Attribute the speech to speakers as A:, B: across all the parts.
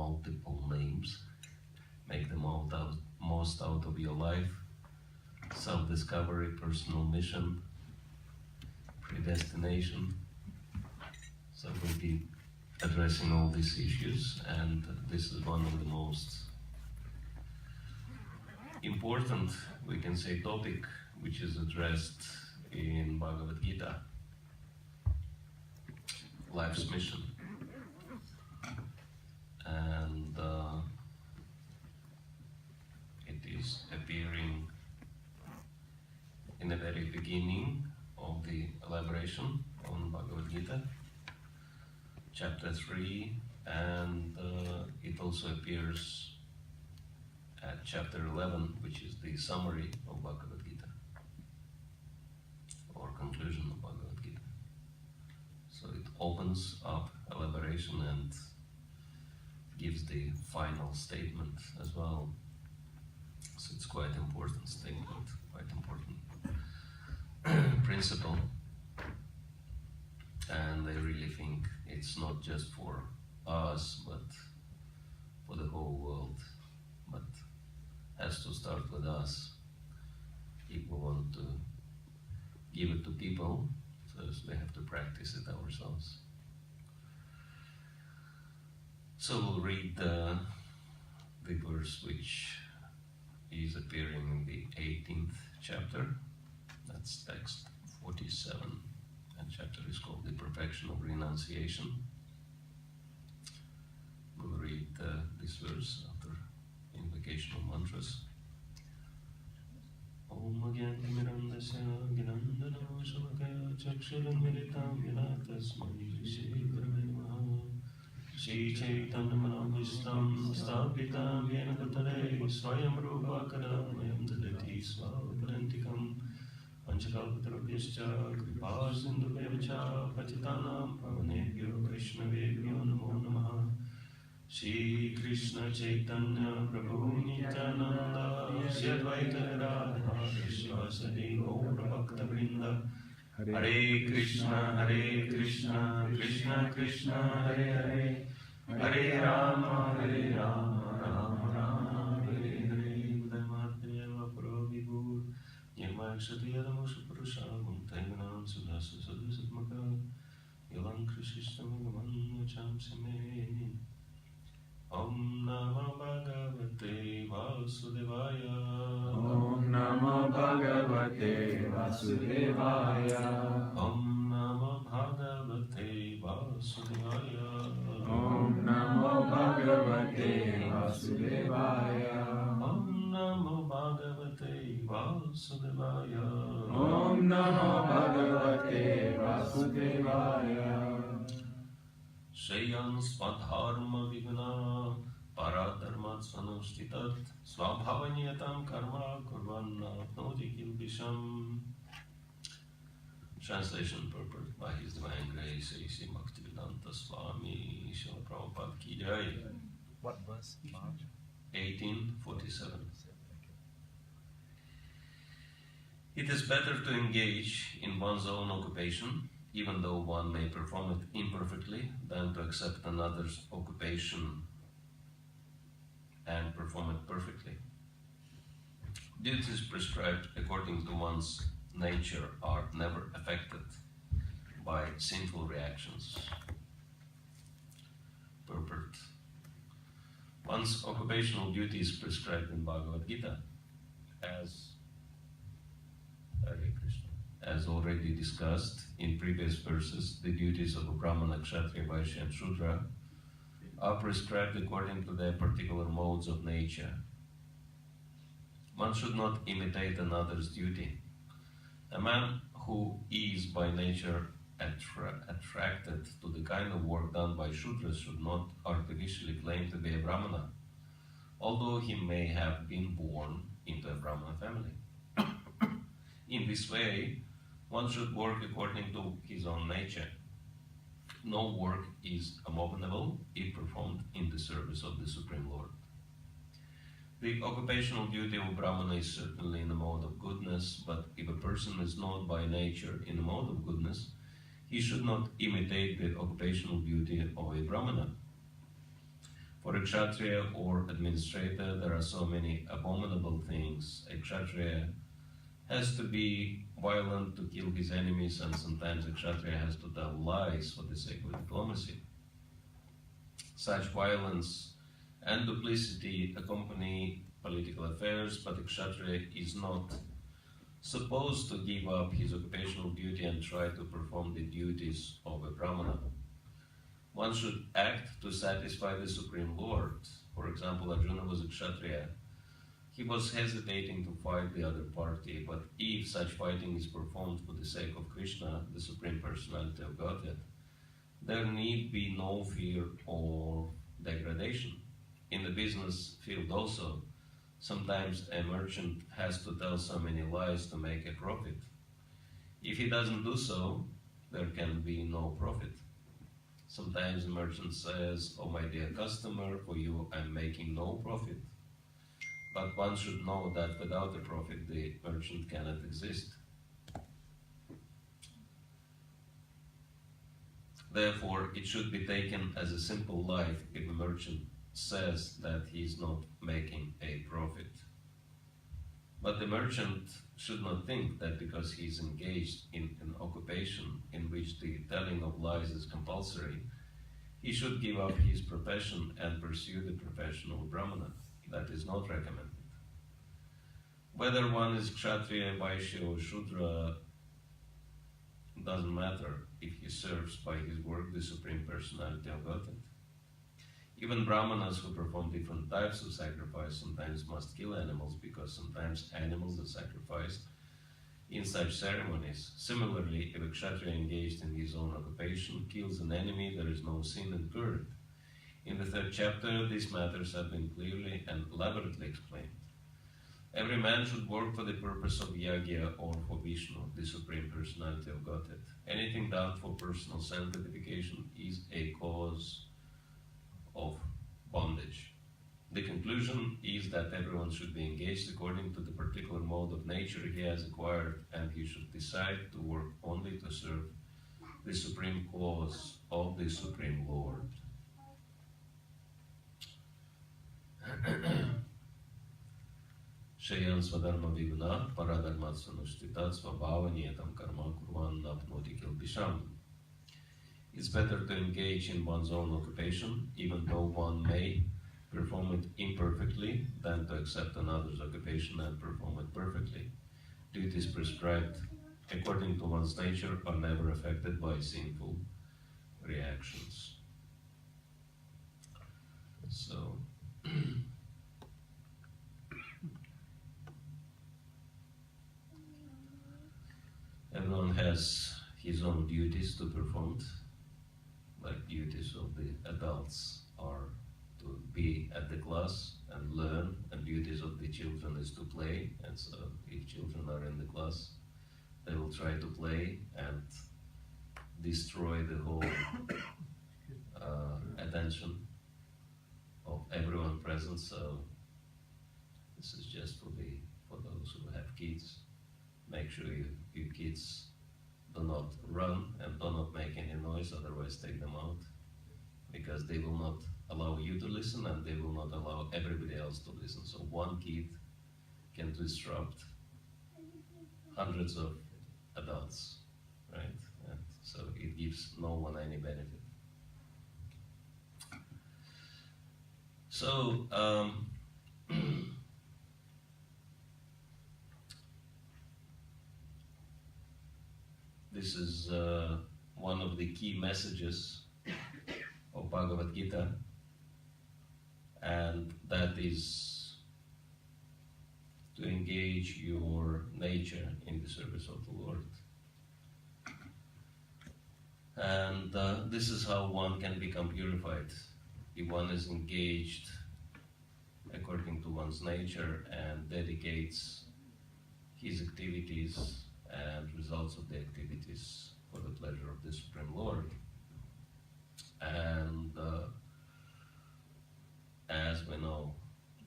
A: multiple names. Make the most out of your life. Self-discovery, personal mission, predestination. So we'll be addressing all these issues, and this is one of the most important, we can say, topic which is addressed in Bhagavad Gita, life's mission. And it is appearing in the very beginning of the elaboration on Bhagavad Gita, chapter 3, and it also appears at chapter 11, which is the summary of Bhagavad Gita, or conclusion of Bhagavad Gita. So it opens up elaboration and gives the final statement as well. So it's quite important statement, quite important principle. And I really think it's not just for us, but for the whole world. But has to start with us. If we want to give it to people, first we have to practice it ourselves. So we'll read the verse which is appearing in the 18th chapter. That's text 47. And chapter is called The Perfection of Renunciation. We'll read this verse after invocation of mantras. Om Agyantimirandasya Gnandana Shalakaya Chakshuramiritam Yena Tasmai Shri Gurave Namaha Shri Chaitanya Manabhishtam Stapitam Yena Bhutale Swayam Rupa Kadamayam Dadati Svavadantikam Panchakalpatarabhyascha Kripa Sindhubhyacha Patitanam Pavanebhyo Vaishnavebhyo Namo Namaha Shri Krishna Chaitanya Prabhu Nityananda Shri Advaita Radha Shivasadi Gaura Bhakta Vrinda Hare Krishna Krishna Krishna Hare Hare Hare Rama Rama Rama Hare Hare Udayamadeva Prabhibhur Nirmakshadiyadamusha Purusha Muntayanam Sudasa Sadhusatmaka Yalan Krishishtam Gaman Chamsime Om Namo Bhagavate Vasudevaya
B: Om Namo Bhagavate Vasudevaya
A: Om Namo Bhagavate Vasudevaya
B: Om Namo Bhagavate Vasudevaya
A: Om Namo Bhagavate Vasudevaya
B: Om Namo Bhagavate Vasudevaya
A: Shreyan Spadharma Vigna Paradharmat Svanushtitat Swabhavanyatam Karma Kurvanna Apnoti Kilbisham. Translation purport by His Divine Grace A.C. Bhakti Swami Srila Prabhupada Ki Jai.
C: What verse?
A: 1847. It is better to engage in one's own occupation, even though one may perform it imperfectly, than to accept another's occupation and perform it perfectly. Duties prescribed according to one's nature are never affected by sinful reactions. Purport. One's occupational duty is prescribed in Bhagavad Gita as Hare Krishna. As already discussed in previous verses, the duties of a Brahmana, Kshatriya, Vaishya and Shudra are prescribed according to their particular modes of nature. One should not imitate another's duty. A man who is by nature attracted to the kind of work done by Shudras should not artificially claim to be a Brahmana, although he may have been born into a Brahmana family. In this way, one should work according to his own nature. No work is abominable if performed in the service of the Supreme Lord. The occupational duty of Brahmana is certainly in the mode of goodness, but if a person is not by nature in the mode of goodness, he should not imitate the occupational duty of a Brahmana. For a Kshatriya or administrator, there are so many abominable things. A Kshatriya has to be violent to kill his enemies, and sometimes a Kshatriya has to tell lies for the sake of diplomacy. Such violence and duplicity accompany political affairs, but a Kshatriya is not supposed to give up his occupational duty and try to perform the duties of a Brahmana. One should act to satisfy the Supreme Lord. For example, Arjuna was a Kshatriya. He was hesitating to fight the other party, but if such fighting is performed for the sake of Krishna, the Supreme Personality of Godhead, there need be no fear or degradation. In the business field also, sometimes a merchant has to tell so many lies to make a profit. If he doesn't do so, there can be no profit. Sometimes a merchant says, "Oh, my dear customer, for you I'm making no profit." But one should know that without a profit, the merchant cannot exist. Therefore, it should be taken as a simple lie if a merchant says that he is not making a profit. But the merchant should not think that because he is engaged in an occupation in which the telling of lies is compulsory, he should give up his profession and pursue the profession of Brahmana. That is not recommended. Whether one is Kshatriya, Vaishya or Shudra doesn't matter if he serves by his work the Supreme Personality of Godhead. Even Brahmanas who perform different types of sacrifice sometimes must kill animals, because sometimes animals are sacrificed in such ceremonies. Similarly, if a Kshatriya engaged in his own occupation kills an enemy, there is no sin incurred. In the 3rd chapter, these matters have been clearly and elaborately explained. Every man should work for the purpose of Yagya or for Vishnu, the Supreme Personality of Godhead. Anything done for personal self-gratification is a cause of bondage. The conclusion is that everyone should be engaged according to the particular mode of nature he has acquired, and he should decide to work only to serve the supreme cause of the Supreme Lord. Shayan swadharma vigna paradharmat sanushtita svabhavaniyatam karma kurvan napnoti kilbisham. It's better to engage in one's own occupation, even though one may perform it imperfectly, than to accept another's occupation and perform it perfectly. Duties prescribed according to one's nature are never affected by sinful reactions. So, everyone has his own duties to perform. Like duties of the adults are to be at the class and learn, and duties of the children is to play. And so if children are in the class, they will try to play and destroy the whole attention of everyone present. So this is just for those who have kids. Make sure you kids do not run and do not make any noise, otherwise take them out, because they will not allow you to listen and they will not allow everybody else to listen. So one kid can disrupt hundreds of adults, right? And so it gives no one any benefit. So this is one of the key messages of Bhagavad Gita, and that is to engage your nature in the service of the Lord. And this is how one can become purified. If one is engaged according to one's nature and dedicates his activities and results of the activities for the pleasure of the Supreme Lord. And as we know,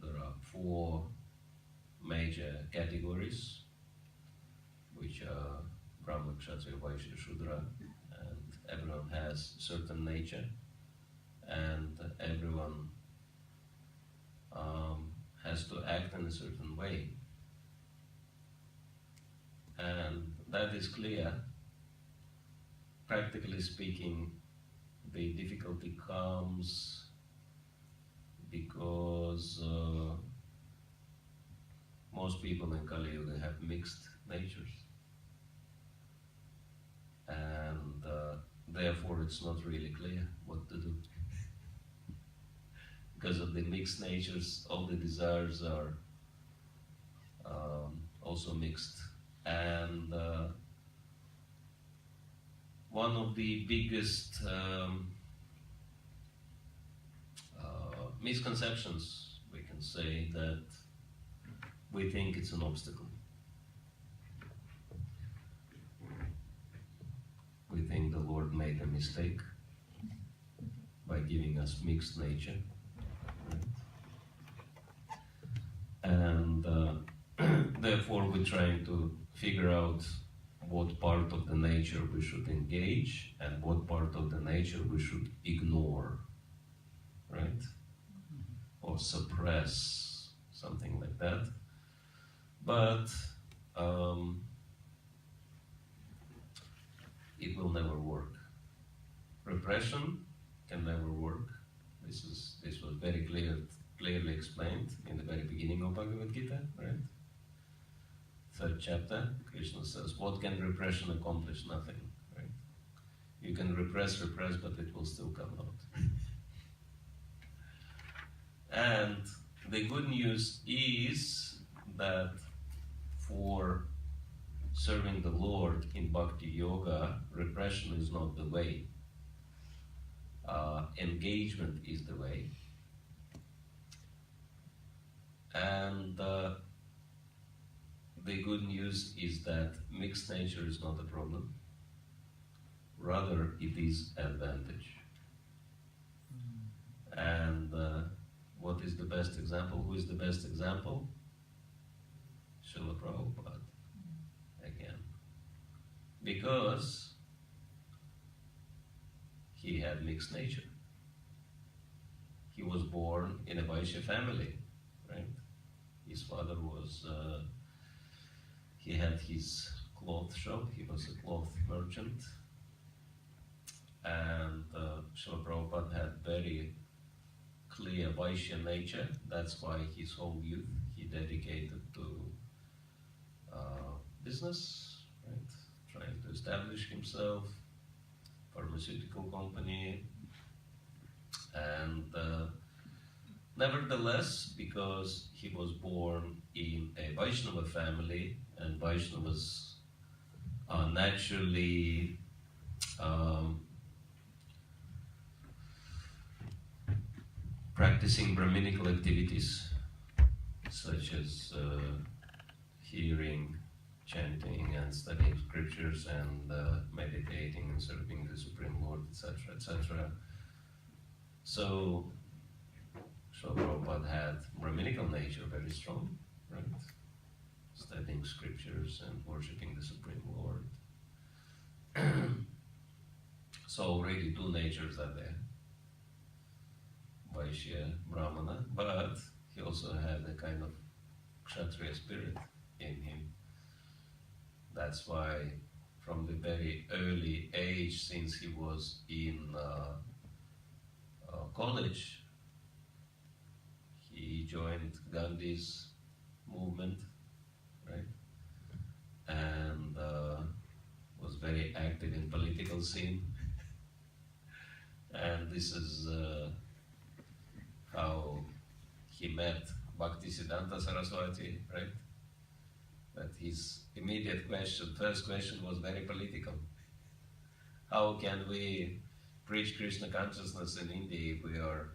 A: there are 4 major categories, which are Brahma, Kshatriya, Vaishya, Shudra, and everyone has certain nature, and everyone has to act in a certain way. And that is clear. Practically speaking, the difficulty comes because most people in Kali Yuga have mixed natures. And therefore it's not really clear what to do. Because of the mixed natures, all the desires are also mixed. And one of the biggest misconceptions, we can say, that we think it's an obstacle. We think the Lord made a mistake by giving us mixed nature. And therefore we're trying to figure out what part of the nature we should engage and what part of the nature we should ignore, right? Or suppress, something like that. But it will never work. Repression can never work. This was very clearly explained in the very beginning of Bhagavad Gita, right? 3rd chapter, Krishna says, what can repression accomplish? Nothing, right? You can repress, but it will still come out. And the good news is that for serving the Lord in Bhakti Yoga, repression is not the way. Engagement is the way. And the good news is that mixed nature is not a problem. Rather, it is advantage. And what is the best example? Who is the best example? Srila Prabhupada, again. Because he had mixed nature. He was born in a Vaishya family, right? His father was, he had his cloth shop, he was a cloth merchant. And Srila Prabhupada had very clear Vaishya nature. That's why his whole youth he dedicated to business, right? Trying to establish himself, pharmaceutical company, and nevertheless, because he was born in a Vaishnava family, and Vaishnavas are naturally practicing Brahminical activities, such as hearing, chanting, and studying scriptures, and meditating and serving the Supreme Lord, etc., etc. So, Srila Prabhupada had Brahminical nature very strong, right? Studying scriptures and worshipping the Supreme Lord. So already two natures are there. Vaishya, Brahmana, but he also had a kind of Kshatriya spirit in him. That's why from the very early age, since he was in college, he joined Gandhi's movement, right? And was very active in political scene. And this is how he met Bhakti Saraswati, right? That his immediate question, first question was very political. How can we preach Krishna consciousness in India if we are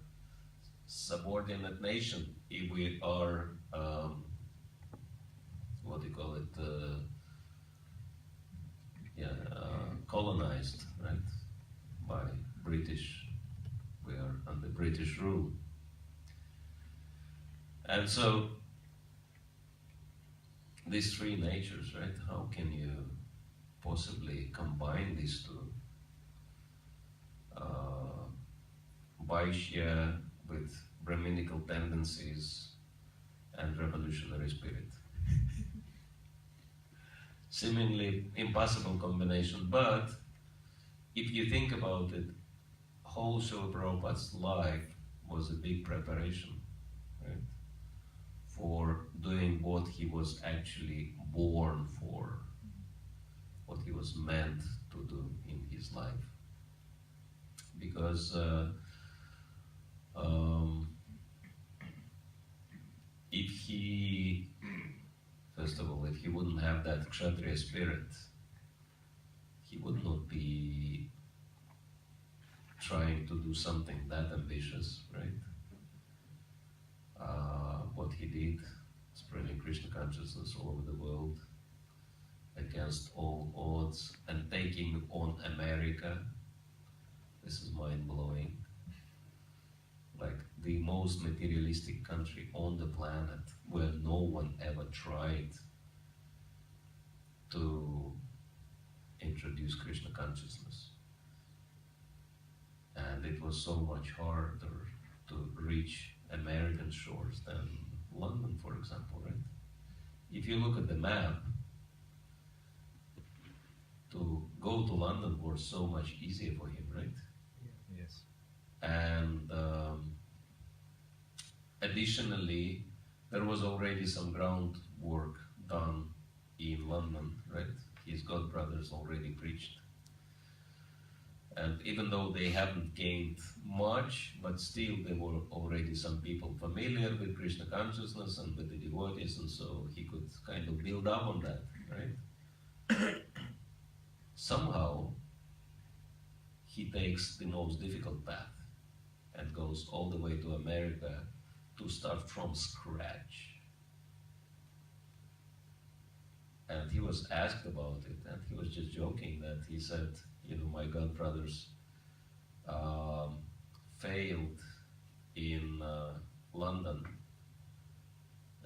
A: subordinate nation, if we are, what do you call it, colonized, right, by British, we are under British rule. And so, these three natures, right, how can you possibly combine these two? Vaishya with Brahminical tendencies and revolutionary spirit. Seemingly impossible combination, but if you think about it, whole Srila Prabhupada's life was a big preparation, right, for doing what he was actually born for, what he was meant to do in his life. Because if he, first of all, if he wouldn't have that Kshatriya spirit, he would not be trying to do something that ambitious, right? What he did, spreading Krishna consciousness all over the world against all odds and taking on America. This is mind-blowing. Like the most materialistic country on the planet where no one ever tried to introduce Krishna consciousness. And it was so much harder to reach American shores than London, for example, right? If you look at the map, to go to London was so much easier for him, right?
C: Yes.
A: And additionally, there was already some groundwork done in London, right? His godbrothers already preached. And even though they haven't gained much, but still there were already some people familiar with Krishna consciousness and with the devotees, and so he could kind of build up on that, right? Somehow, he takes the most difficult path and goes all the way to America to start from scratch. And he was asked about it, and he was just joking that he said, you know, my godbrothers failed in London,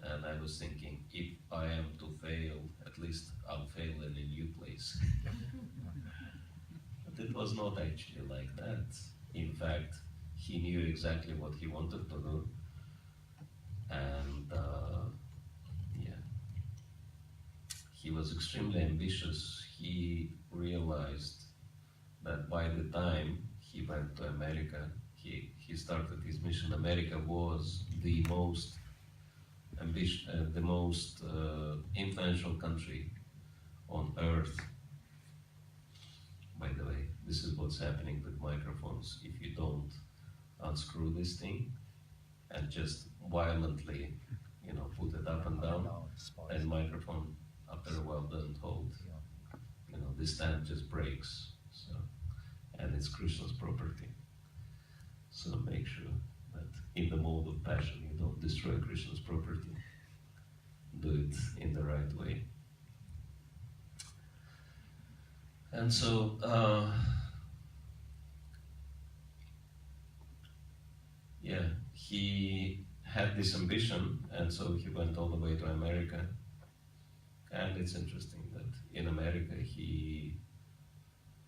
A: and I was thinking, if I am to fail, at least I'll fail in a new place. But it was not actually like that. In fact, he knew exactly what he wanted to do, and he was extremely ambitious. He realized that by the time he went to America, he started his mission. America was the most influential country on earth. By the way, this is what's happening with microphones. If you don't unscrew this thing and just violently, you know, put it up and down, and microphone after a while doesn't hold. You know, this stand just breaks. So, and it's Krishna's property. So make sure that in the mode of passion you don't destroy Krishna's property. Do it in the right way. And so, he had this ambition, and so he went all the way to America. And it's interesting that in America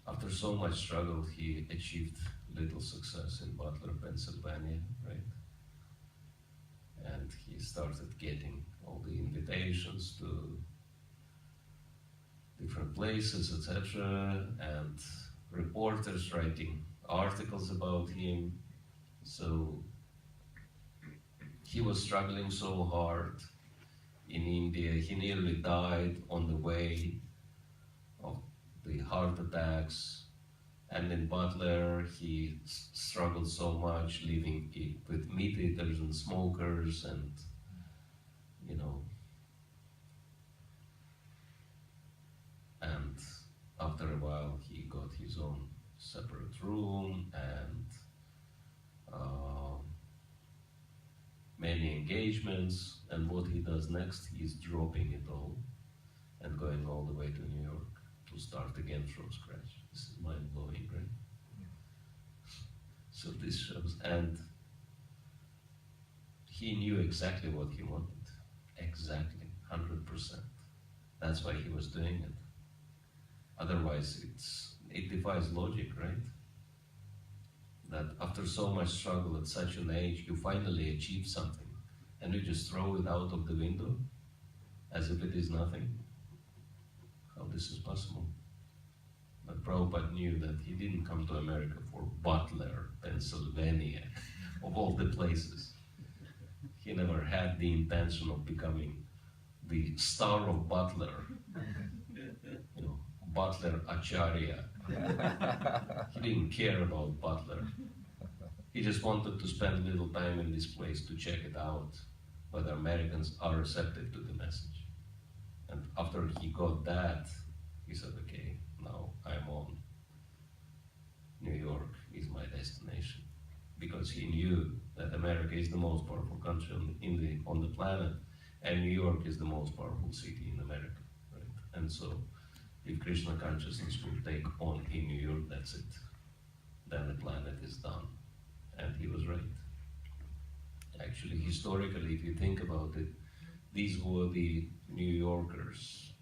A: after so much struggle, he achieved little success in Butler, Pennsylvania, right? And he started getting all the invitations to different places, etc., and reporters writing articles about him. So he was struggling so hard in India. He nearly died on the way of the heart attacks. And in Butler, he struggled so much living with meat eaters and smokers, and, you know, and after a while he got his own separate room and many engagements, and what he does next, he's dropping it all and going all the way to New York to start again from scratch. This is mind-blowing, right? Yeah. So this shows, and he knew exactly what he wanted, exactly, 100%. That's why he was doing it. Otherwise, it defies logic, right? that after so much struggle at such an age, you finally achieve something, and you just throw it out of the window as if it is nothing. How this is possible? But Prabhupada knew that he didn't come to America for Butler, Pennsylvania, of all the places. He never had the intention of becoming the star of Butler, you know, Butler Acharya. He didn't care about Butler. He just wanted to spend a little time in this place to check it out, whether Americans are receptive to the message. And after he got that, he said, okay, now I'm on. New York is my destination. Because he knew that America is the most powerful country on the planet, and New York is the most powerful city in America. Right? And so, if Krishna consciousness will take on in New York, that's it. Then the planet is done. And he was right. Actually, historically, if you think about it, these were the New Yorkers.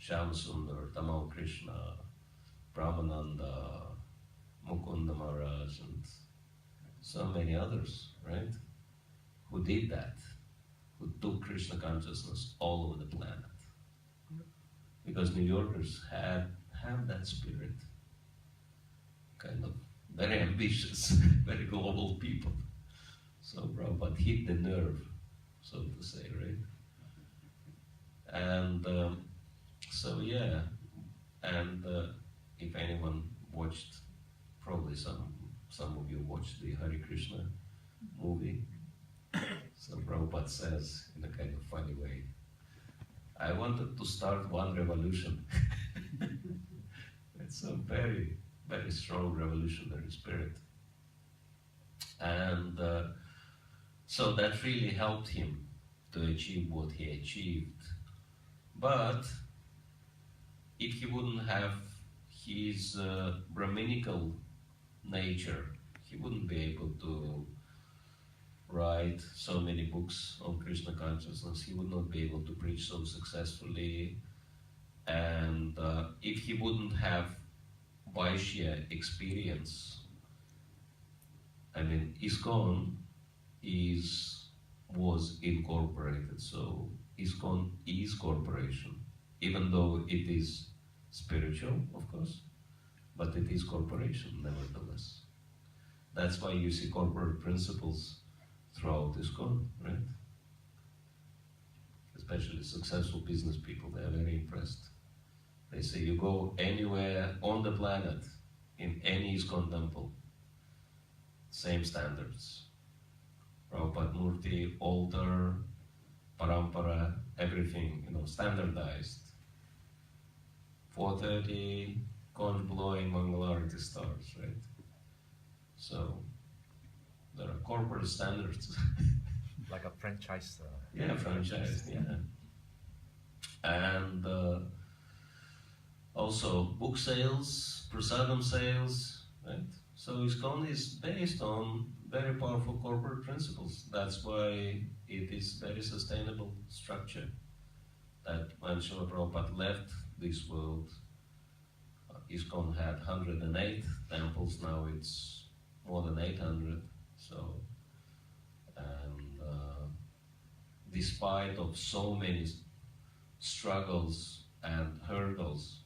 A: Shyamsundar, Tamal Krishna, Brahmananda, Mukunda Maharaj, and so many others, right? Who did that, who took Krishna consciousness all over the planet. Because New Yorkers have that spirit, kind of very ambitious, very global people. So Prabhupada hit the nerve, so to say, right? And so yeah, and if anyone watched, probably some of you watched the Hare Krishna movie. So Prabhupada says in a kind of funny way, I wanted to start one revolution. It's a very, very strong revolutionary spirit. And so that really helped him to achieve what he achieved. But if he wouldn't have his Brahminical nature, he wouldn't be able to write so many books on Krishna consciousness. He would not be able to preach so successfully. And if he wouldn't have Vaishya experience, I mean, ISKCON was incorporated, so ISKCON is corporation, even though it is spiritual, of course, but it is corporation nevertheless. That's why you see corporate principles throughout ISKCON, right? Especially successful business people, they are very impressed. They say you go anywhere on the planet, in any ISKCON temple, same standards. Prabhupada Murti, altar, parampara, everything, standardized. 4:30, conch blowing, Mangalarati starts, right? So, there are corporate standards.
C: Like a franchise.
A: Yeah, franchise, yeah. And also book sales, prasadam sales, right? So ISKCON is based on very powerful corporate principles. That's why it is very sustainable structure. That when Srila Prabhupada left this world, ISKCON had 108 temples, now it's more than 800. So, and despite of so many struggles and hurdles,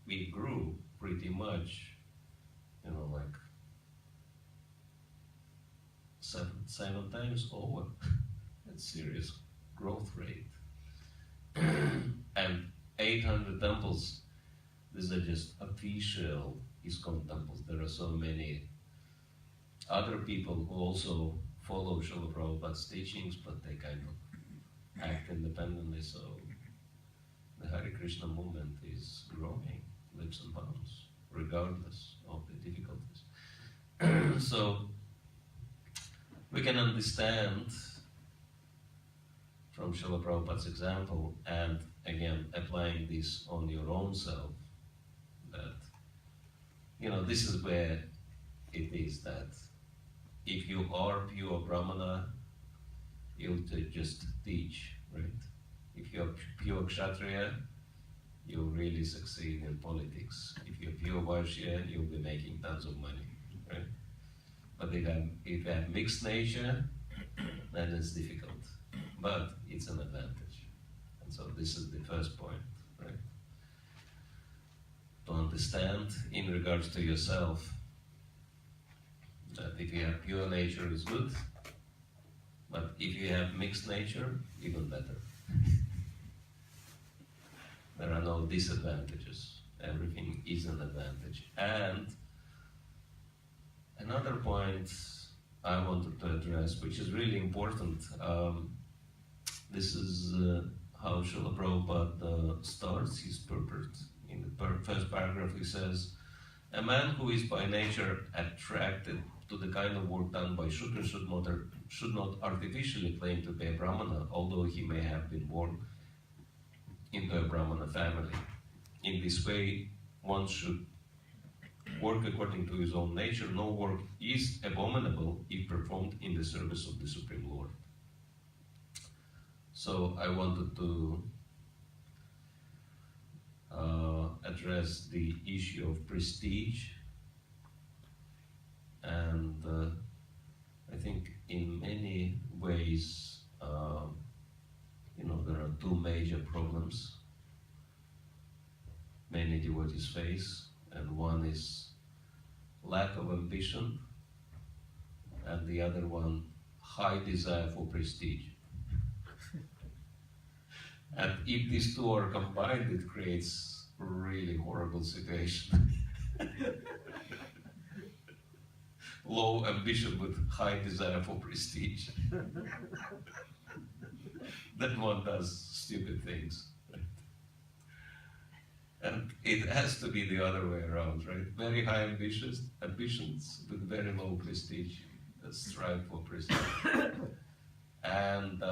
A: we grew pretty much, like seven times over. That's serious growth rate. And 800 temples, these are just official ISKCON temples. There are so many other people who also follow Srila Prabhupada's teachings, but they kind of act independently. So the Hare Krishna movement is growing leaps and bounds, regardless of the difficulties. So we can understand from Srila Prabhupada's example, and again applying this on your own self, that this is where it is that if you are pure Brahmana, you'll just teach, right? If you're pure Kshatriya, you'll really succeed in politics. If you're pure Vaishya, you'll be making tons of money. But if you have mixed nature, then it's difficult. But it's an advantage. And so this is the first point, right? To understand in regards to yourself that if you have pure nature is good, but if you have mixed nature, even better. There are no disadvantages. Everything is an advantage. And another point I wanted to address, which is really important, this is how Srila Prabhupada starts his purport. In the first paragraph he says, a man who is by nature attracted to the kind of work done by Shudra should not artificially claim to be a Brahmana, although he may have been born into a Brahmana family. In this way, one should work according to his own nature. No work is abominable if performed in the service of the Supreme Lord. So I wanted to address the issue of prestige, and I think in many ways, there are two major problems many devotees face, and one is lack of ambition, and the other one, high desire for prestige. And if these two are combined, it creates a really horrible situation. Low ambition with high desire for prestige. Then one does stupid things. Right? And it has to be the other way around, right? Very high ambitions with very low prestige. Strive for prestige. And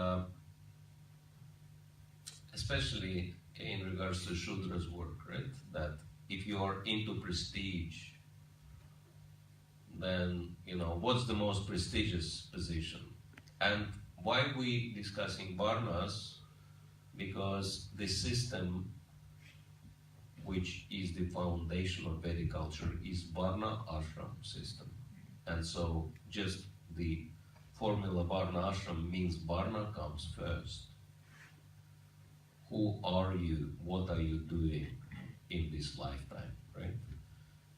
A: especially in regards to Shudra's work, right? That if you are into prestige, then, what's the most prestigious position? And why we discussing Varnas? Because the system which is the foundation of Vedic culture is Varna Ashram system. And so just the formula Varna Ashram means Varna comes first. Who are you? What are you doing in this lifetime, right?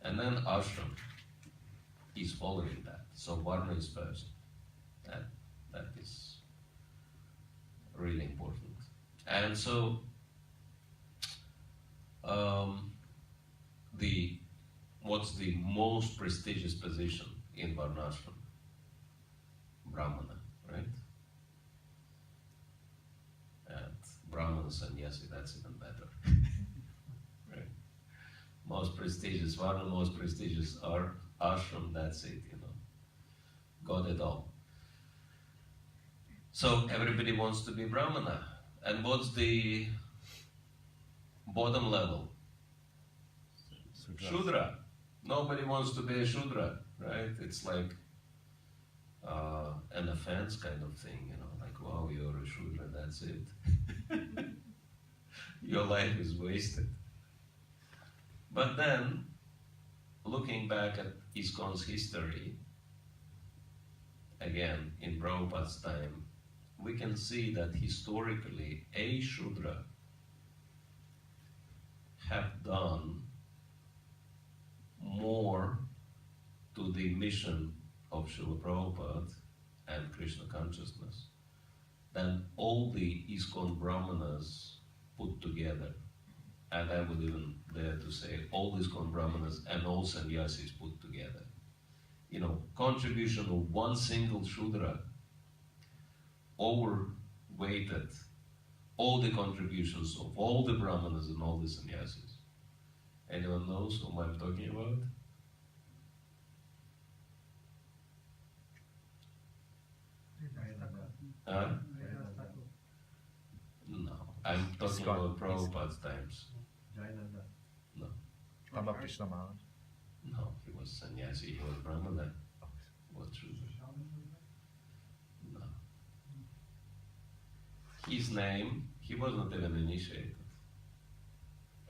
A: And then Ashram is following that. So Varna is first. That is really important. And so what's the most prestigious position in Varnashram? Brahmana, right? And Brahmana sannyasi, that's even better. Right? Most prestigious, Varna, most prestigious are ashram, that's it, got it all. So everybody wants to be Brahmana. And what's the bottom level? Shudra. Nobody wants to be a Shudra, right? It's like an offense kind of thing, like, wow, you're a Shudra, that's it. Your life is wasted. But then, looking back at ISKCON's history, again, in Prabhupada's time, we can see that historically, a Shudra have done more to the mission of Srila Prabhupada and Krishna consciousness than all the ISKCON Brahmanas put together. And I would even dare to say all ISKCON Brahmanas and all sannyasis put together. Contribution of one single Shudra overweighted all the contributions of all the Brahmanas and all the sannyasis. Anyone knows whom I'm talking about? No, I'm talking about Prabhupada's times. No.
C: Ramakrishna Maharaj.
A: No, he was sannyasi, he was Brahmana. What Shudra? No. His name, he was not even initiated.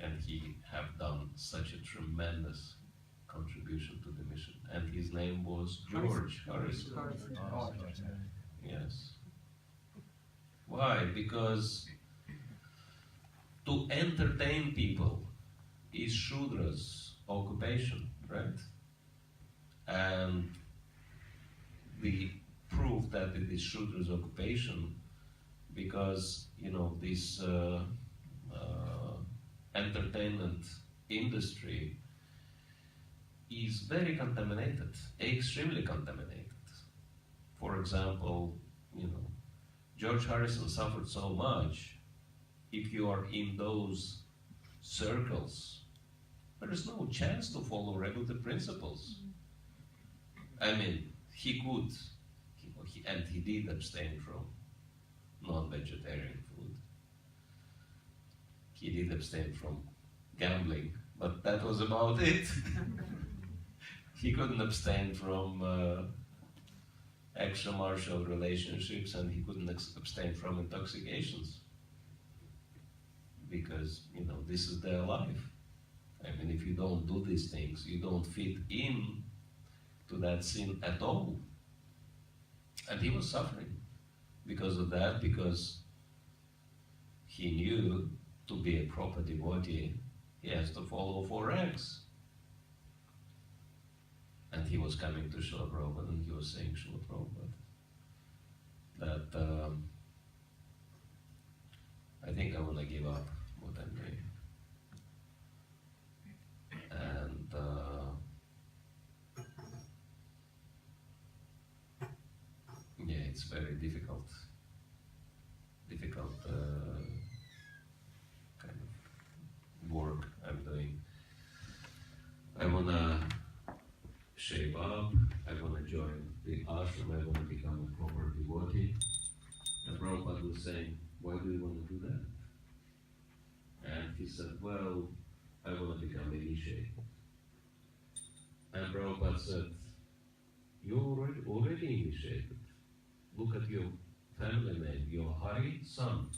A: And he have done such a tremendous contribution to the mission. And his name was George Harrison. Yes. Why? Because to entertain people is Shudra's occupation, right? And the proof that it is Shudra's occupation, because this entertainment industry is very contaminated, extremely contaminated. For example, George Harrison suffered so much. If you are in those circles, there is no chance to follow regulative principles. I mean, he could, and he did abstain from non-vegetarian food. He did abstain from gambling, but that was about it. He couldn't abstain from extramarital relationships, and he couldn't abstain from intoxications. Because, this is their life. I mean, if you don't do these things, you don't fit in to that sin at all. And he was suffering because of that, because he knew to be a proper devotee, he has to follow 4 ranks. And he was coming to Srila Prabhupada and he was saying, Srila Prabhupada, that I think I want to give up what I'm doing. And yeah, it's very difficult kind of work I'm doing. I want to shape up, I want to join the ashram, I want to become a proper devotee. And Prabhupada was saying, why do you want to do that? And he said, well, I want to become initiated. And Prabhupada said, you're already initiated. Look at your family name, you're Hari, son.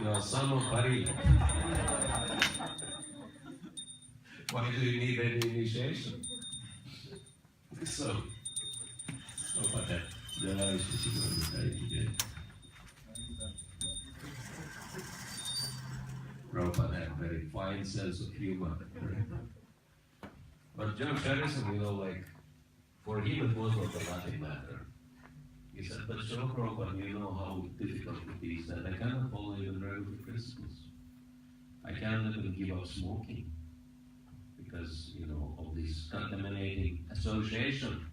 A: You're son of Hari. Why do you need any initiation? So what that? Prabhupada had a very fine sense of humor. But George Harrison, for him it was not a nothing matter. He said, but Srila Prabhupada, you know how difficult it is that I cannot follow even regulative principles. I cannot even give up smoking because, of this contaminating association,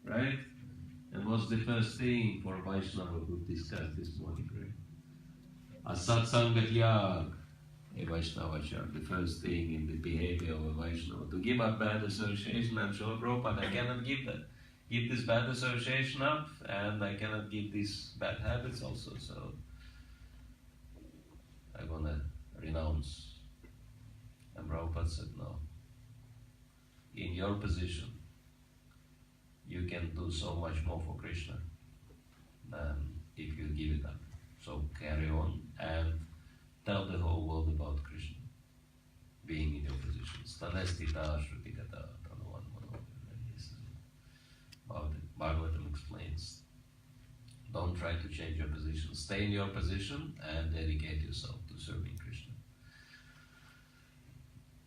A: right? And what's the first thing for Vaishnava to discuss this morning, right? Asatsangat yag, a Vaishnavachar, the first thing in the behavior of a Vaishnava, to give up bad association. And Srila Prabhupada, I cannot give this bad association up, and I cannot give these bad habits also, so I want to renounce. And Prabhupada said, no. In your position, you can do so much more for Krishna than if you give it up. So carry on and tell the whole world about Krishna, being in your position. Stanestita Shrutikata Tanuvan about it. Bhagavatam explains. Don't try to change your position. Stay in your position and dedicate yourself to serving Krishna.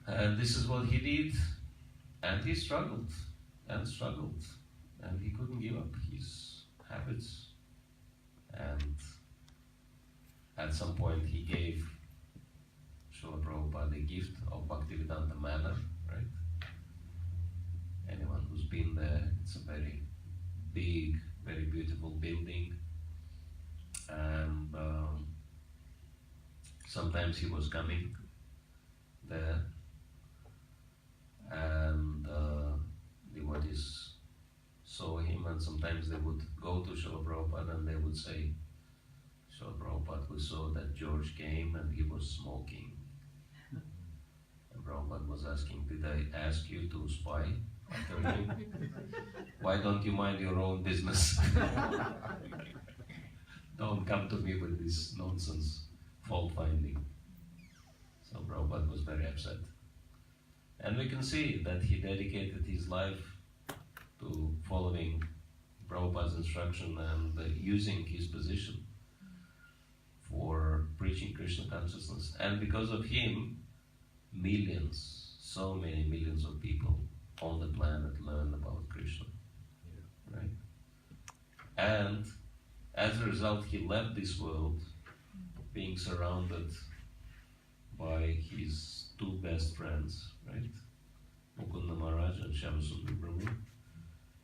A: And this is what he did. And he struggled and struggled. And he couldn't give up his habits. And at some point he gave Srila Prabhupada the gift of Bhaktivedanta Manor, right? Anyone who's been there, it's a very big, very beautiful building. And sometimes he was coming there, and devotees saw him, and sometimes they would go to Srila Prabhupada and they would say, Srila Prabhupada, we saw that George came and he was smoking. And Prabhupada was asking, did I ask you to spy after him? Why don't you mind your own business? Don't come to me with this nonsense, fault finding. So Prabhupada was very upset. And we can see that he dedicated his life to following Prabhupada's instruction and using his position for preaching Krishna consciousness. And because of him, millions, so many millions of people on the planet learn about Krishna. Right? And as a result, he left this world being surrounded by his two best friends, right? Mukunda Maharaj and Shyamsundar Brahma,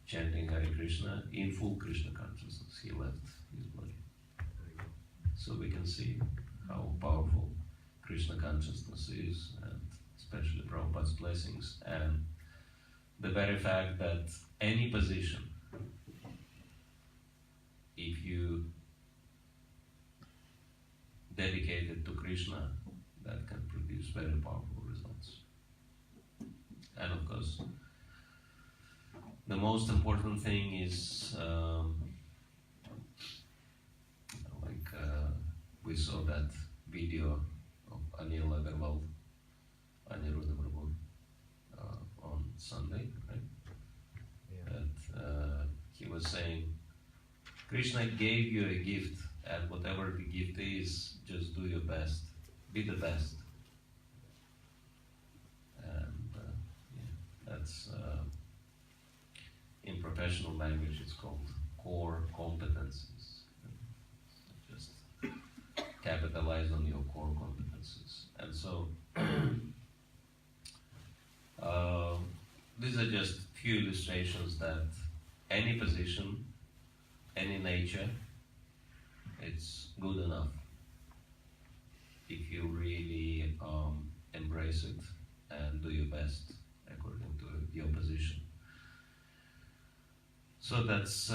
A: chanting Hare Krishna in full Krishna consciousness. He left his body. So we can see how powerful Krishna consciousness is, and especially Prabhupada's blessings, and the very fact that any position, if you dedicate it to Krishna, that can produce very powerful results. And of course, the most important thing is we saw that video of Anil Agarwal, Aniruddha Prabhu, on Sunday, right?
C: Yeah.
A: That he was saying, Krishna gave you a gift, and whatever the gift is, just do your best. Be the best. And that's, in professional language, it's called core competencies. Just capitalize on your core competencies. And so, these are just few illustrations that any position, any nature, it's good enough if you really embrace it and do your best according to your position. So that's,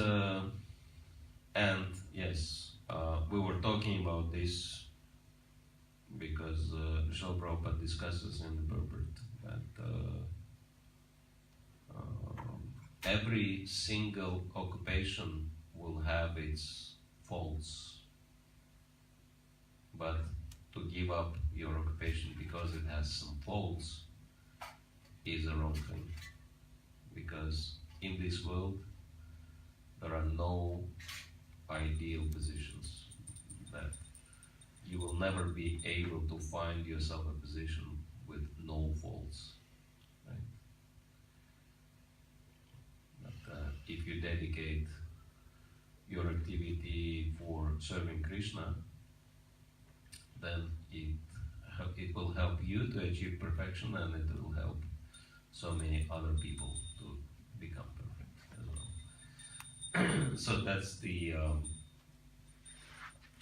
A: and yes, we were talking about this because Srila Prabhupada discusses in the purport that every single occupation will have its faults, but to give up your occupation because it has some faults is a wrong thing, because in this world there are no ideal positions, that you will never be able to find yourself a position with no faults, right? But if you dedicate your activity for serving Krishna, then it will help you to achieve perfection, and it will help so many other people to become perfect as well. So that's the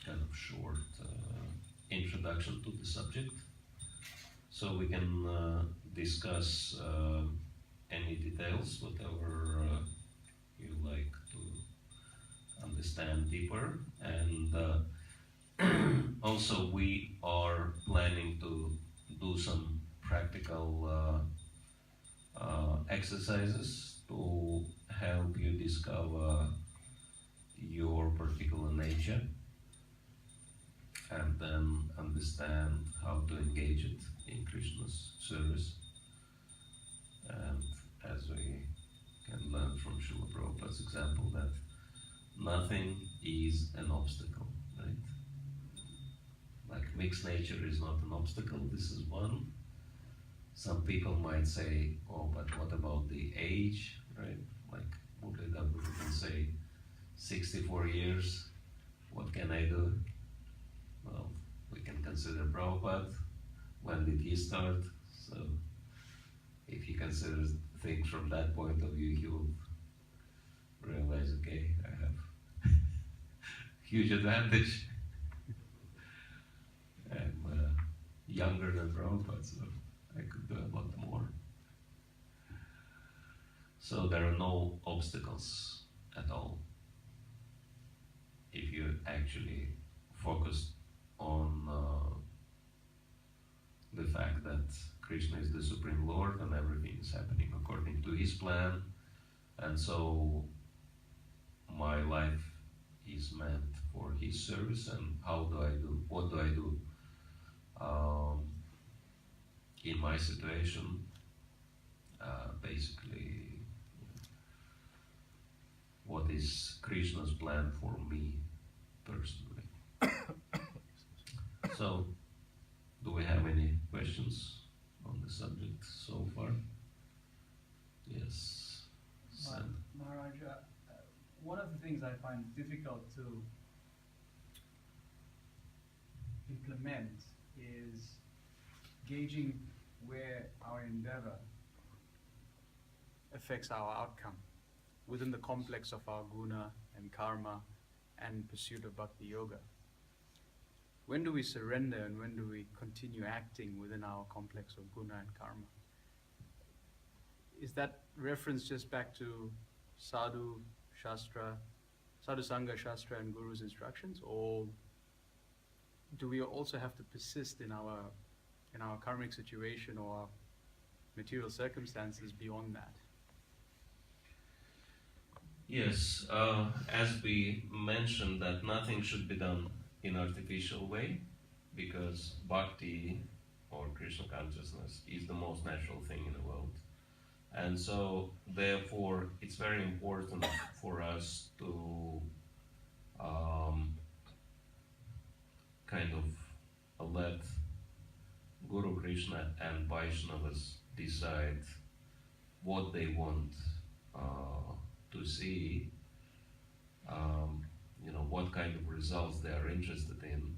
A: kind of short introduction to the subject. So we can discuss any details, whatever you like to understand deeper. And also we are planning to do some practical exercises to help you discover your particular nature and then understand how to engage it in Krishna's service. And as we can learn from Srila Prabhupada's example, that nothing is an obstacle, right? Like mixed nature is not an obstacle, this is one. Some people might say, oh, but what about the age, right? Like Murlidhar can say, 64 years, what can I do? Well, we can consider Prabhupada, when did he start? So if he considers things from that point of view, he will realize, okay, I have huge advantage. I'm younger than Prabhupada, so I could do a lot more. So there are no obstacles at all if you actually focus on the fact that Krishna is the Supreme Lord and everything is happening according to His plan, and so my life is meant for His service. And how do I do? What do I do in my situation basically what is Krishna's plan for me personally. So, do we have any questions on the subject so far? Yes. Sam.
D: Maharaj, one of the things I find difficult to implement is gauging where our endeavor affects our outcome within the complex of our guna and karma and pursuit of bhakti yoga. When do we surrender and when do we continue acting within our complex of guna and karma? Is that reference just back to sadhu, shastra, sadhu sangha, shastra and guru's instructions, or do we also have to persist in our karmic situation or our material circumstances beyond that?
A: Yes, as we mentioned that nothing should be done in artificial way, because bhakti or Krishna consciousness is the most natural thing in the world. And so therefore it's very important for us to kind of let Guru Krishna and Vaishnavas decide what they want to see, what kind of results they are interested in,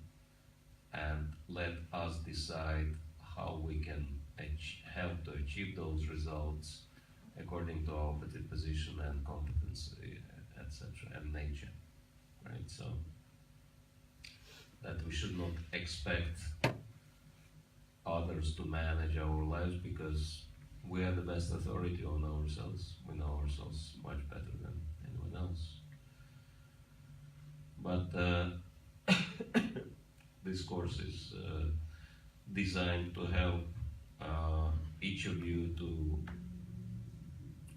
A: and let us decide how we can help to achieve those results according to our position and competency, etc., and nature, right? So that we should not expect others to manage our lives, because we are the best authority on ourselves. We know ourselves much better than anyone else. But this course is designed to help each of you to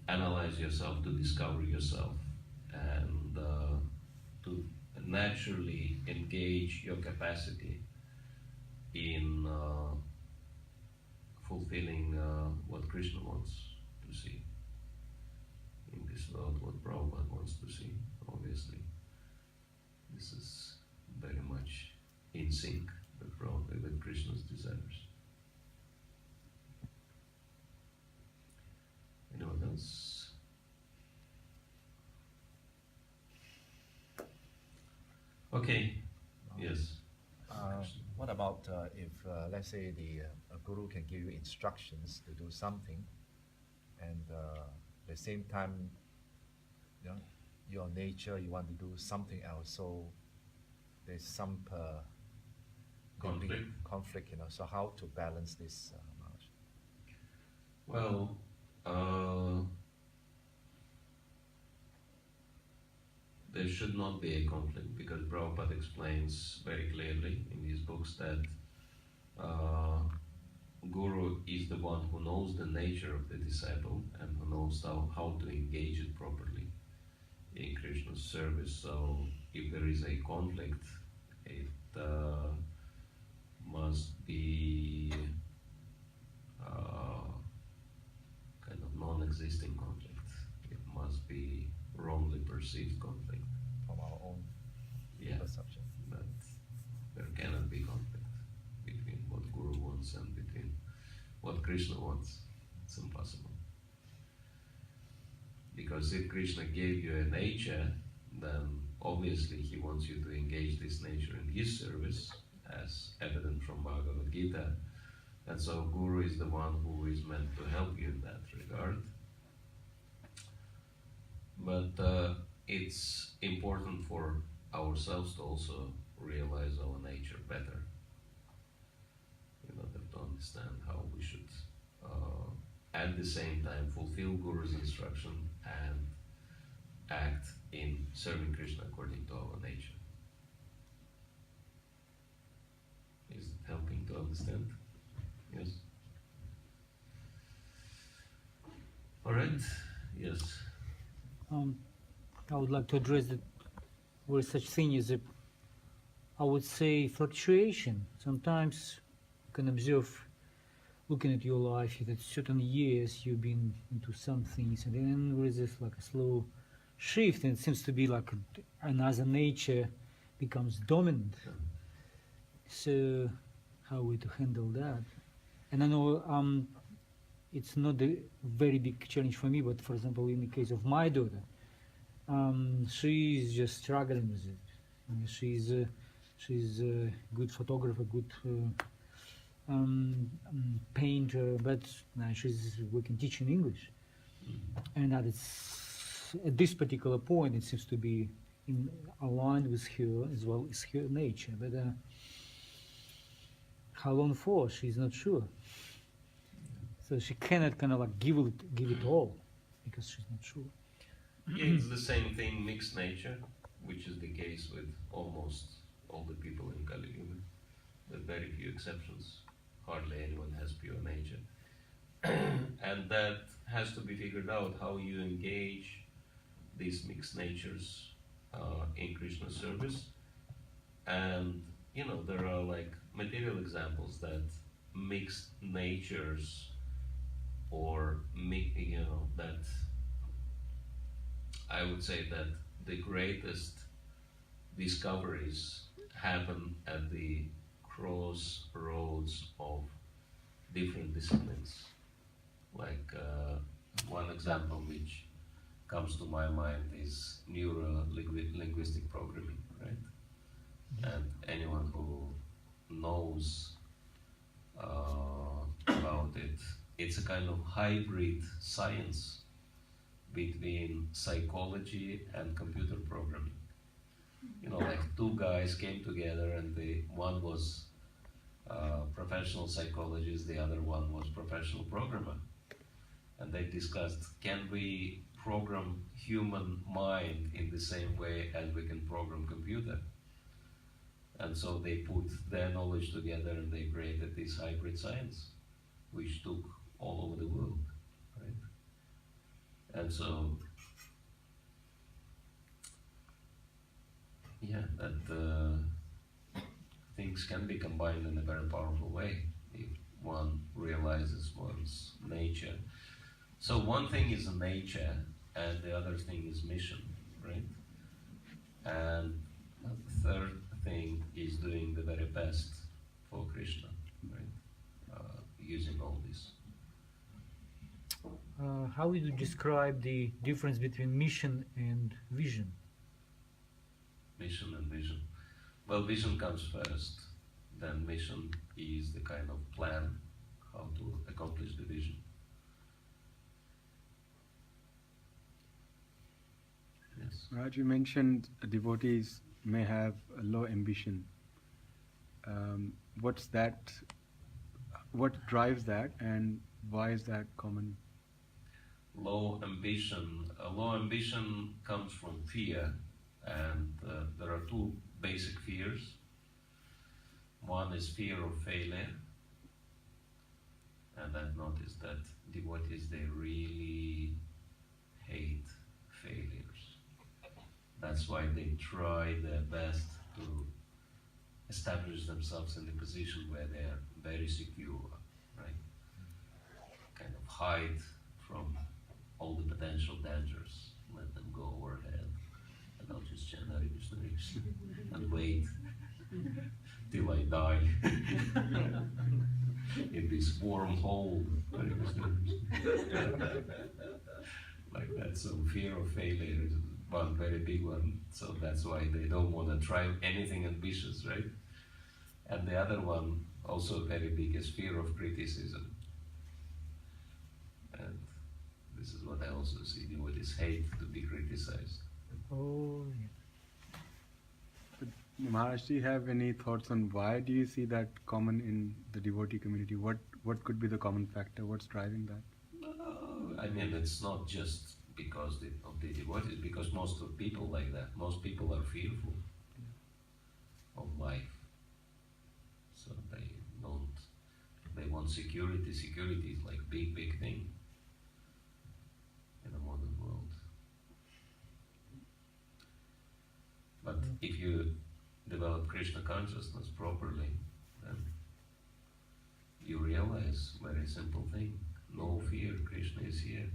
A: analyze yourself, to discover yourself, and to naturally engage your capacity in fulfilling what Krishna wants to see in this world, what Prabhupada wants to see, obviously. This is very much in sync with Krishna's desires. Anyone else? Okay. Yes.
C: What about if, let's say, the guru can give you instructions to do something, and at the same time, your nature, you want to do something else, so there's some conflict, so how to balance this, Maharaj?
A: Well, there should not be a conflict, because Prabhupada explains very clearly in his books that Guru is the one who knows the nature of the disciple and who knows how to engage it properly in Krishna's service. So if there is a conflict, it must be kind of non-existing conflict. It must be wrongly perceived conflict.
C: From our own perception.
A: But there cannot be conflict between what Guru wants and between what Krishna wants. It's impossible. Because if Krishna gave you a nature, then obviously he wants you to engage this nature in his service, as evident from Bhagavad Gita. And so Guru is the one who is meant to help you in that regard. But it's important for ourselves to also realize our nature better, in order to understand how we should at the same time fulfill Guru's instruction and act in serving Krishna according to our nature. Is it helping to understand? Yes? Alright? Yes.
E: I would like to address that where such thing is I would say fluctuation. Sometimes you can observe looking at your life, that certain years you've been into some things, and then there is this like a slow shift, and it seems to be like another nature becomes dominant. So how we to handle that? And I know it's not a very big challenge for me, but for example, in the case of my daughter, she's just struggling with it. She's a good photographer, good painter, but now she's working teaching English, and at this particular point, it seems to be aligned with her as well as her nature. But how long for? She's not sure. So she cannot kind of like give it all because she's not sure.
A: Yeah, it's the same thing, mixed nature, which is the case with almost all the people in Kali Yuga, with very few exceptions. Hardly anyone has pure nature. And that has to be figured out, how you engage these mixed natures in Krishna service. And there are like material examples that mixed natures, or that I would say that the greatest discoveries happen at the crossroads of different disciplines. Like one example which comes to my mind is neuro-linguistic programming, right? And anyone who knows about it, it's a kind of hybrid science between psychology and computer programming. Like two guys came together, and one was professional psychologist, the other one was professional programmer. And they discussed, can we program human mind in the same way as we can program computer? And so they put their knowledge together and they created this hybrid science, which took all over the world, right? And so, yeah, that things can be combined in a very powerful way if one realizes one's nature. So one thing is nature, and the other thing is mission, right? And the third thing is doing the very best for Krishna, right? Using all this.
E: How would you describe the difference between mission and vision?
A: Mission and vision. Well, vision comes first, then mission is the kind of plan how to accomplish the vision. Yes.
F: Raj, you mentioned devotees may have a low ambition. What's that? What drives that, and why is that common?
A: Low ambition. Low ambition comes from fear, and there are two basic fears. One is fear of failure, and I've noticed that devotees, they really hate failures. That's why they try their best to establish themselves in a position where they are very secure, right? Kind of hide from all the potential dangers, let them go overhead, and I'll just chant Hare Krishna, Hare Krishna, and wait till I die in this warm hole, Hare Krishna, Hare Krishna. Like that. So fear of failure is one very big one, so that's why they don't want to try anything ambitious, right? And the other one, also very big, is fear of criticism. And this is what I also see, devotees hate to be criticized.
E: Oh,
F: But Maharaj, do you have any thoughts on why do you see that common in the devotee community? What could be the common factor? What's driving that?
A: I mean, it's not just because of the devotees, because most of people like that. Most people are fearful of life. So they want security. Security is like big thing in the modern world. But if you develop Krishna consciousness properly, then you realize very simple thing. No fear, Krishna is here.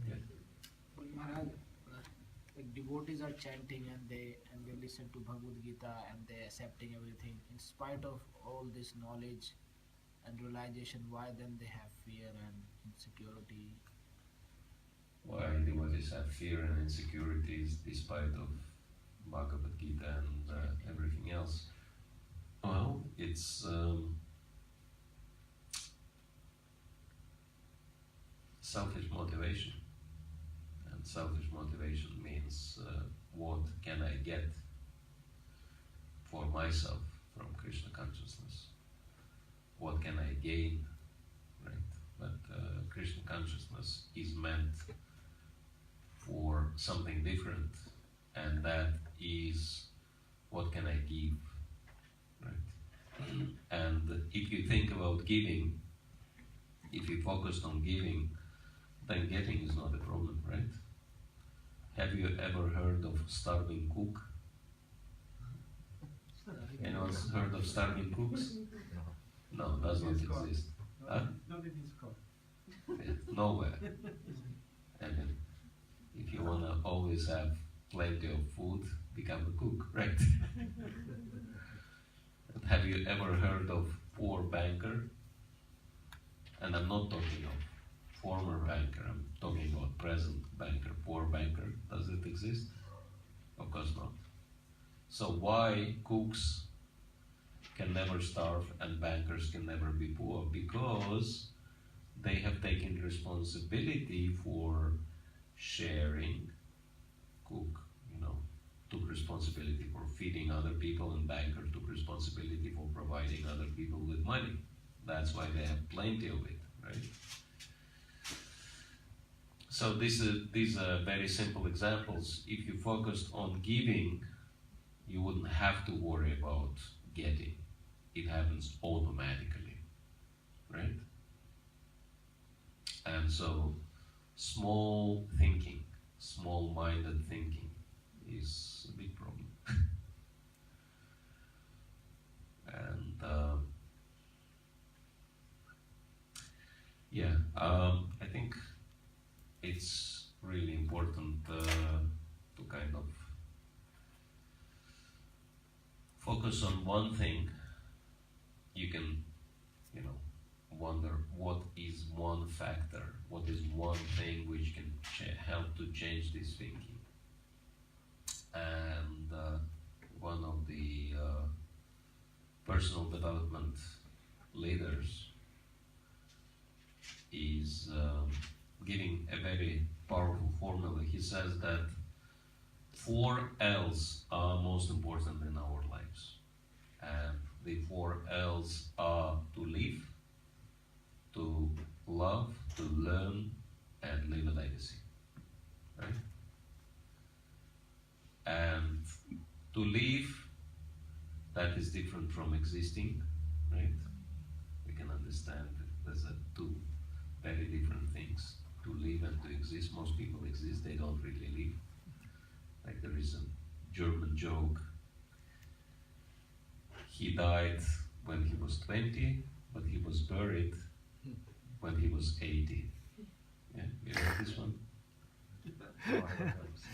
A: Yeah.
G: But Maharaj, like devotees are chanting and they listen to Bhagavad Gita and they accepting everything. In spite of all this knowledge and realization, why then they have fear and insecurity?
A: Why devotees have fear and insecurities despite of Bhagavad Gita and everything else? Well, it's selfish motivation. And selfish motivation means what can I get for myself from Krishna consciousness? What can I gain? Right? But Krishna consciousness is meant for something different, and that is what can I give, right? And if you think about giving, if you focus on giving, then getting is not a problem, right? Have you ever heard of starving cook? Anyone's heard of starving cooks? No, does not exist. Huh? Yeah, nowhere. I mean, if you want to always have plenty of food, become a cook, right? Have you ever heard of poor banker? And I'm not talking of former banker, I'm talking about present banker, poor banker. Does it exist? Of course not. So why cooks can never starve and bankers can never be poor? Because they have taken responsibility for sharing. Cook, took responsibility for feeding other people, and banker took responsibility for providing other people with money. That's why they have plenty of it, right? So these are very simple examples. If you focused on giving, you wouldn't have to worry about getting. It happens automatically, right? And so small thinking, small-minded thinking is a big problem. And I think it's really important to kind of focus on one thing. You can, wonder what is one factor, what is one thing which can help to change this thinking. And one of the personal development leaders is giving a very powerful formula. He says that 4 L's are most important in our lives. And the 4 L's are to live, to love, to learn, and leave a legacy. Right? And to live, that is different from existing, right? We can understand that there's two very different things. To live and to exist. Most people exist, they don't really live. Like there is a German joke. He died when he was 20, but he was buried when he was 80. Yeah, you heard this one?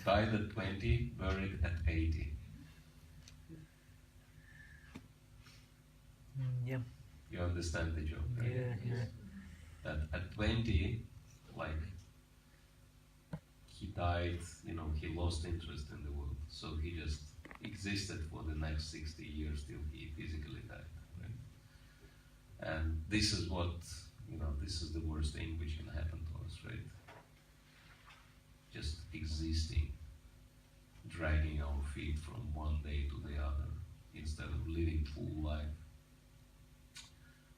A: Died at 20, buried at 80.
E: Yeah.
A: You understand the joke, right?
E: Yeah.
A: That at 20, like, he died, he lost interest in the world. So he just existed for the next 60 years till he physically died, right? And this is what, this is the worst thing which can happen to us, right? Just existing, dragging our feet from one day to the other instead of living full life.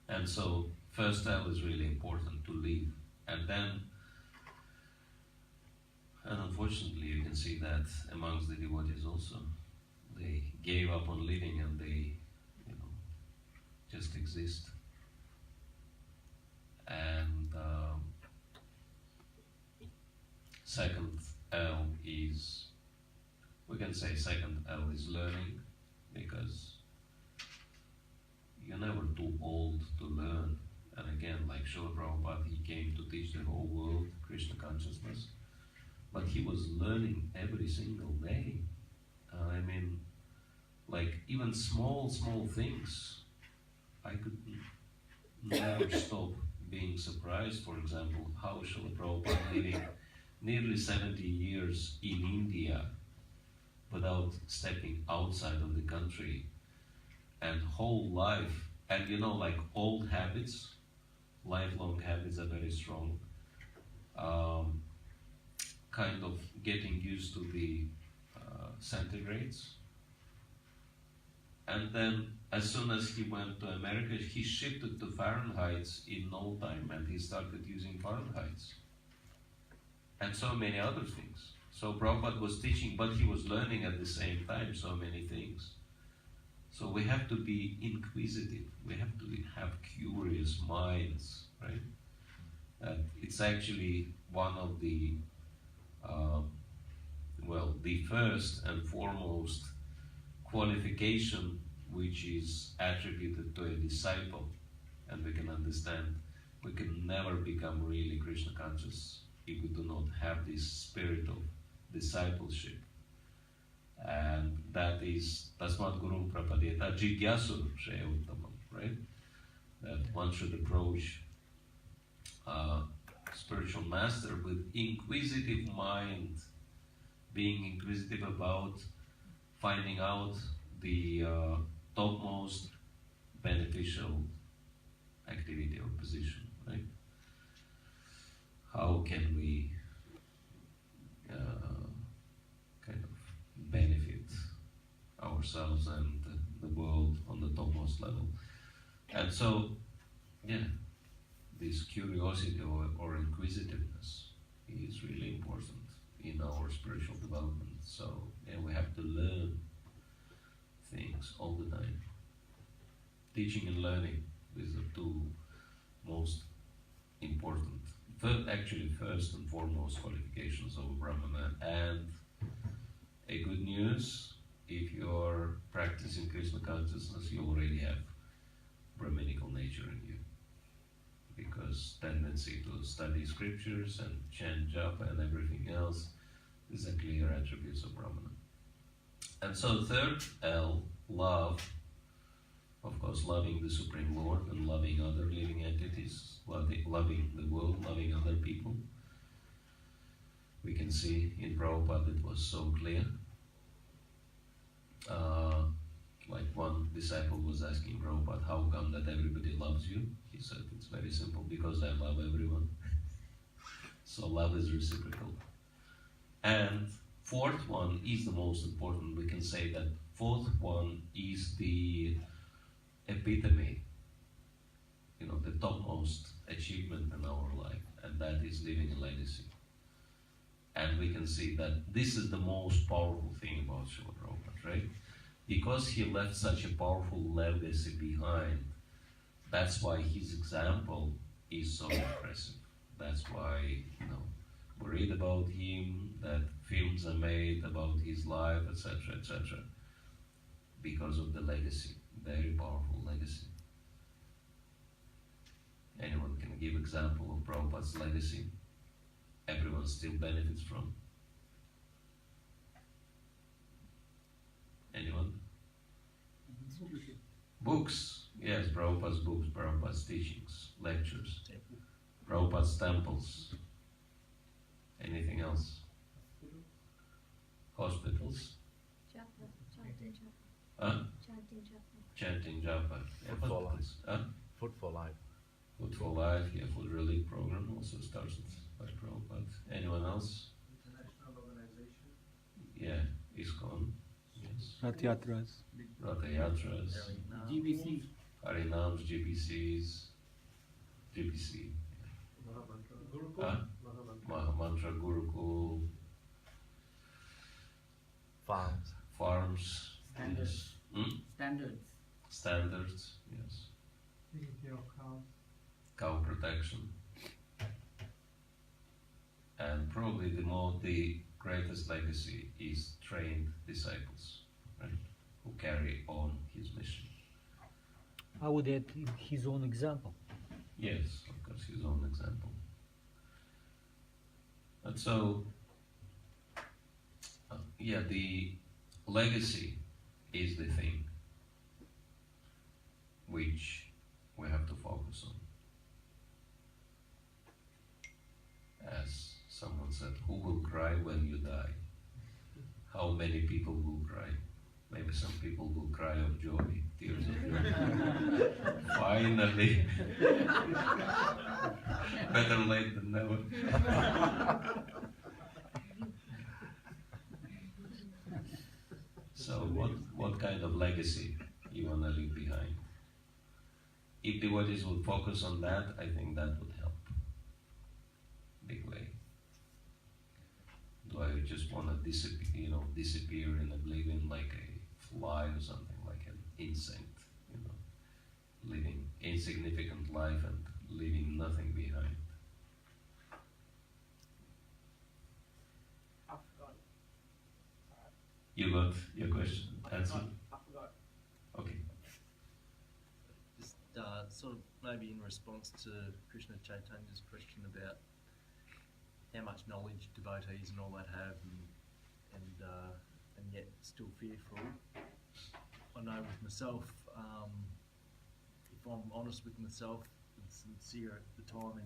A: And so first L is really important, to live. And then, and unfortunately you can see that amongst the devotees also, they gave up on living and they, just exist. And second L is, we can say second L is learning, because you're never too old to learn. And again, like Srila Prabhupada, he came to teach the whole world Krishna consciousness, but he was learning every single day. I mean, like even small things, I could never stop being surprised. For example, how Srila Prabhupada living nearly 70 years in India without stepping outside of the country, and whole life, and you know, like old habits, lifelong habits are very strong, kind of getting used to the centigrades. And then as soon as he went to America, he shifted to Fahrenheits in no time, and he started using Fahrenheits. And so many other things. So Prabhupada was teaching, but he was learning at the same time so many things. So we have to be inquisitive. We have to have curious minds, right? It's actually one of the, the first and foremost qualification which is attributed to a disciple. And we can understand we can never become really Krishna conscious if we do not have this spirit of discipleship. And that is Tasmat Gurum Prapadeta Jigyasu Shreya Uttamam, right? That one should approach spiritual master with inquisitive mind, being inquisitive about finding out the topmost beneficial activity or position, right? How can we kind of benefit ourselves and the world on the topmost level? And so, yeah, this curiosity or inquisitiveness is really important in our spiritual development. So, yeah, we have to learn things all the time. Teaching and learning, these are two most important, first and foremost qualifications of a Brahmana. And a good news, if you're practicing Krishna consciousness, you already have Brahminical nature in you. Because tendency to study scriptures and chant japa and everything else is a clear attributes of Brahmana. And so third, L, love. Of course, loving the Supreme Lord and loving other living entities, loving the world, loving other people. We can see in Prabhupada it was so clear. Like one disciple was asking Prabhupada, how come that everybody loves you? He said, it's very simple, because I love everyone. So love is reciprocal. And fourth one is the most important. We can say that fourth one is the epitome, the topmost achievement in our life, and that is leaving a legacy. And we can see that this is the most powerful thing about Srila Prabhupada, right? Because he left such a powerful legacy behind, that's why his example is so impressive. That's why, we read about him, that films are made about his life, etc., etc. Because of the legacy, very powerful legacy. Anyone can give example of Prabhupada's legacy. Everyone still benefits from. Anyone? Books. Yes, Prabhupada's books, Prabhupada's teachings, lectures, Prabhupada's temples. Anything else? Hospitals?
H: Chanting japa.
A: Huh?
H: Chanting japa.
A: Chanting japa. Yeah,
C: Food for life.
A: Huh?
C: Food for life.
A: Food for life, yeah, food relief program also started by Prabhupada. Anyone else?
B: International organization.
A: Yeah, ISKCON. Yes.
F: Rath Yatras.
A: Ratha Yatras.
G: GBC.
A: Harinams, GBCs. GBC. Huh? Mahamantra, Gurukul.
C: Farms.
A: Farms.
G: Standards.
A: Yes.
G: Standards.
A: Standards, yes. Cow protection. And probably the greatest legacy is trained disciples, right? Who carry on his mission.
E: I would add his own example.
A: Yes, of course, his own example. And so, yeah, the legacy is the thing which we have to focus on. As someone said, who will cry when you die? How many people will cry? Maybe some people will cry of joy, tears of joy. Finally! Better late than never. So what kind of legacy you want to leave behind? If devotees would focus on that, I think that would help. Big way. Do I just want to disappear in oblivion like a fly or something, like an insect, living insignificant life and leaving nothing behind?
G: I forgot.
A: You got your question answered?
G: I forgot.
A: Okay.
I: Just sort of maybe in response to Krishna Chaitanya's question about how much knowledge devotees and all that have, and yet still fearful. I know with myself, if I'm honest with myself and sincere at the time,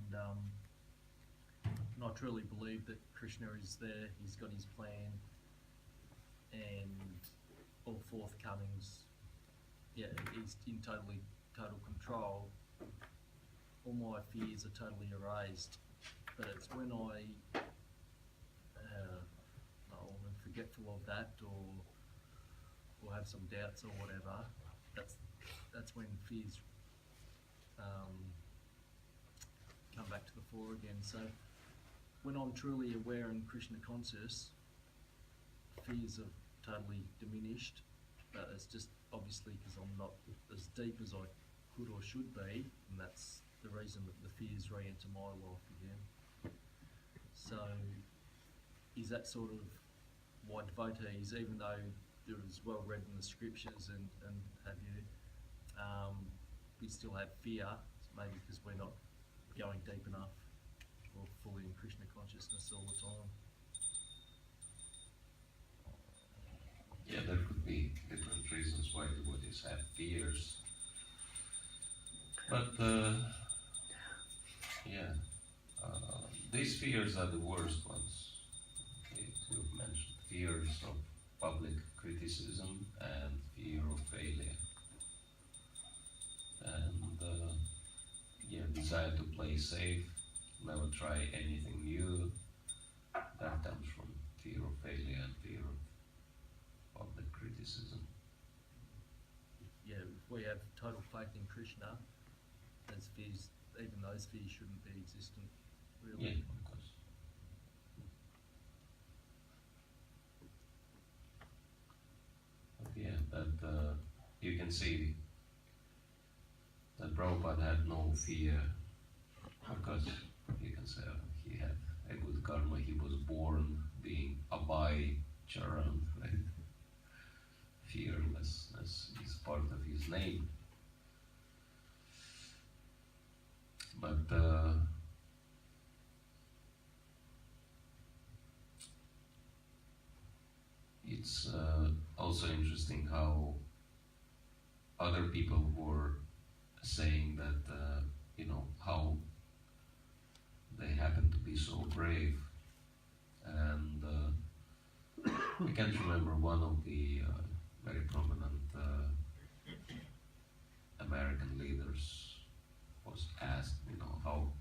I: and I truly believe that Krishna is there, he's got his plan, and all forthcomings, yeah, he's in total control. All my fears are totally erased. But it's when I'm forgetful of that, or have some doubts or whatever. That's when fears come back to the fore again. So when I'm truly aware and Krishna conscious, fears are totally diminished. But it's just obviously because I'm not as deep as I could or should be, and that's the reason that the fears re-enter my life again. So, is that sort of why devotees, even though there is well read in the scriptures and have you, we still have fear, maybe because we're not going deep enough or fully in Krishna consciousness all the time?
A: Yeah, there could be different reasons why devotees have fears. But, these fears are the worst ones. Okay, we've mentioned fears of public criticism and fear of failure. And, desire to play safe, never try anything new. That comes from fear of failure and fear of public criticism.
I: Yeah, if we have total faith in Krishna, those fears, even those fears shouldn't be existent, really.
A: Yeah, of course. But yeah, that you can see that Prabhupada had no fear because you can say he had a good karma. He was born being Abhay Charan, right? Fearlessness is part of his name. But it's also interesting how other people were saying that, how they happen to be so brave. And I can't remember one of the very prominent American leaders was asked, how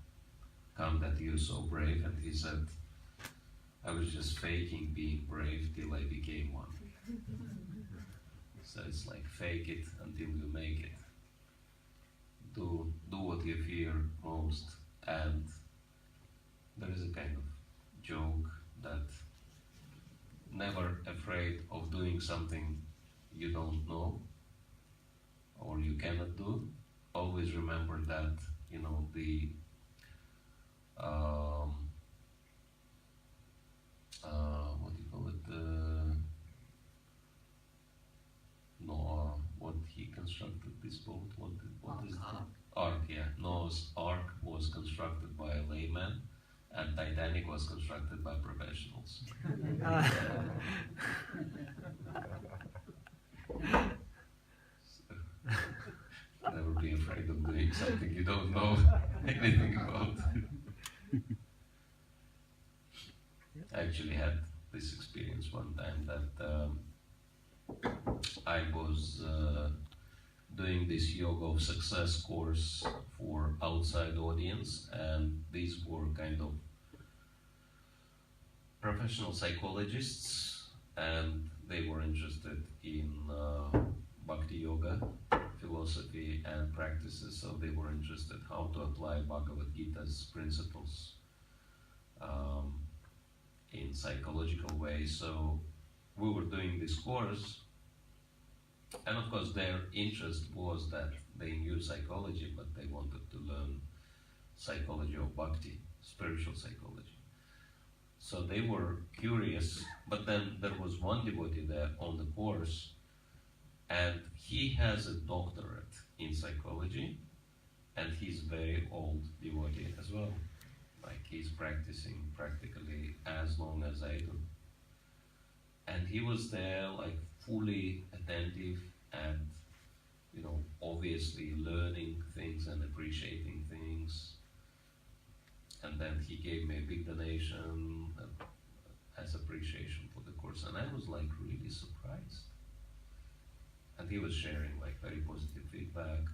A: come that you're so brave? And he said, I was just faking being brave till I became one. So it's like fake it until you make it. Do what you fear most. And there is a kind of joke that never afraid of doing something you don't know or you cannot do. Always remember that, the what do you call it? Noah, what he constructed, this boat? What is
I: Ark.
A: the Ark? Yeah, Noah's Ark was constructed by a layman, and Titanic was constructed by professionals. Never be afraid of doing something you don't know anything about. I actually had this experience one time that I was doing this Yoga of Success course for outside audience, and these were kind of professional psychologists, and they were interested in Bhakti Yoga philosophy and practices, so they were interested how to apply Bhagavad Gita's principles in psychological ways. So we were doing this course, and of course their interest was that they knew psychology, but they wanted to learn psychology of Bhakti, spiritual psychology. So they were curious, but then there was one devotee there on the course, and he has a doctorate in psychology, and he's very old devotee as well. Like he's practicing practically as long as I do. And he was there like fully attentive and, you know, obviously learning things and appreciating things. And then he gave me a big donation as appreciation for the course, and I was like really surprised. And he was sharing like very positive feedback,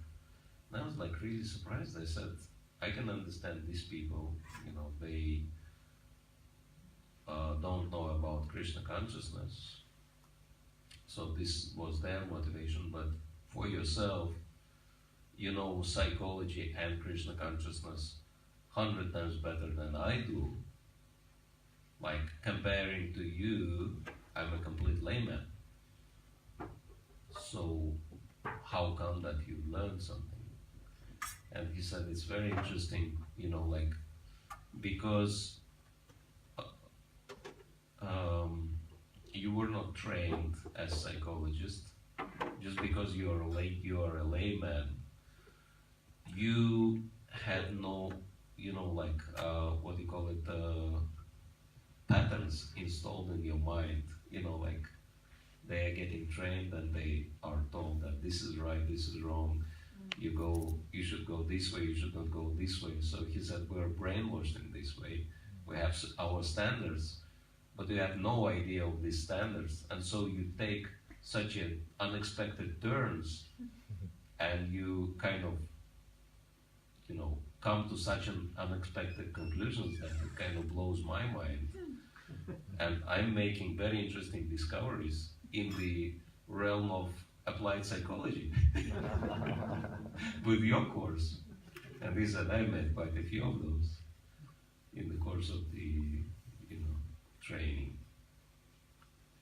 A: and I was like really surprised. I said, I can understand these people, you know, they don't know about Krishna consciousness, so this was their motivation, but for yourself, you know psychology and Krishna consciousness 100 times better than I do. Like comparing to you, I'm a complete layman. So how come that you learned something? And he said it's very interesting, you know, like because you were not trained as psychologist. Just because you are a layman, you had no, you know, like what do you call it, patterns installed in your mind. You know, like they are getting trained and they are told that this is right, this is wrong. You should go this way, you should not go this way. So he said we are brainwashed in this way. We have our standards, but you have no idea of these standards, and so you take such unexpected turns, and you kind of, you know, come to such an unexpected conclusions that it kind of blows my mind. And I'm making very interesting discoveries in the realm of applied psychology with your course. And he said I met quite a few of those in the course of the, you know, training.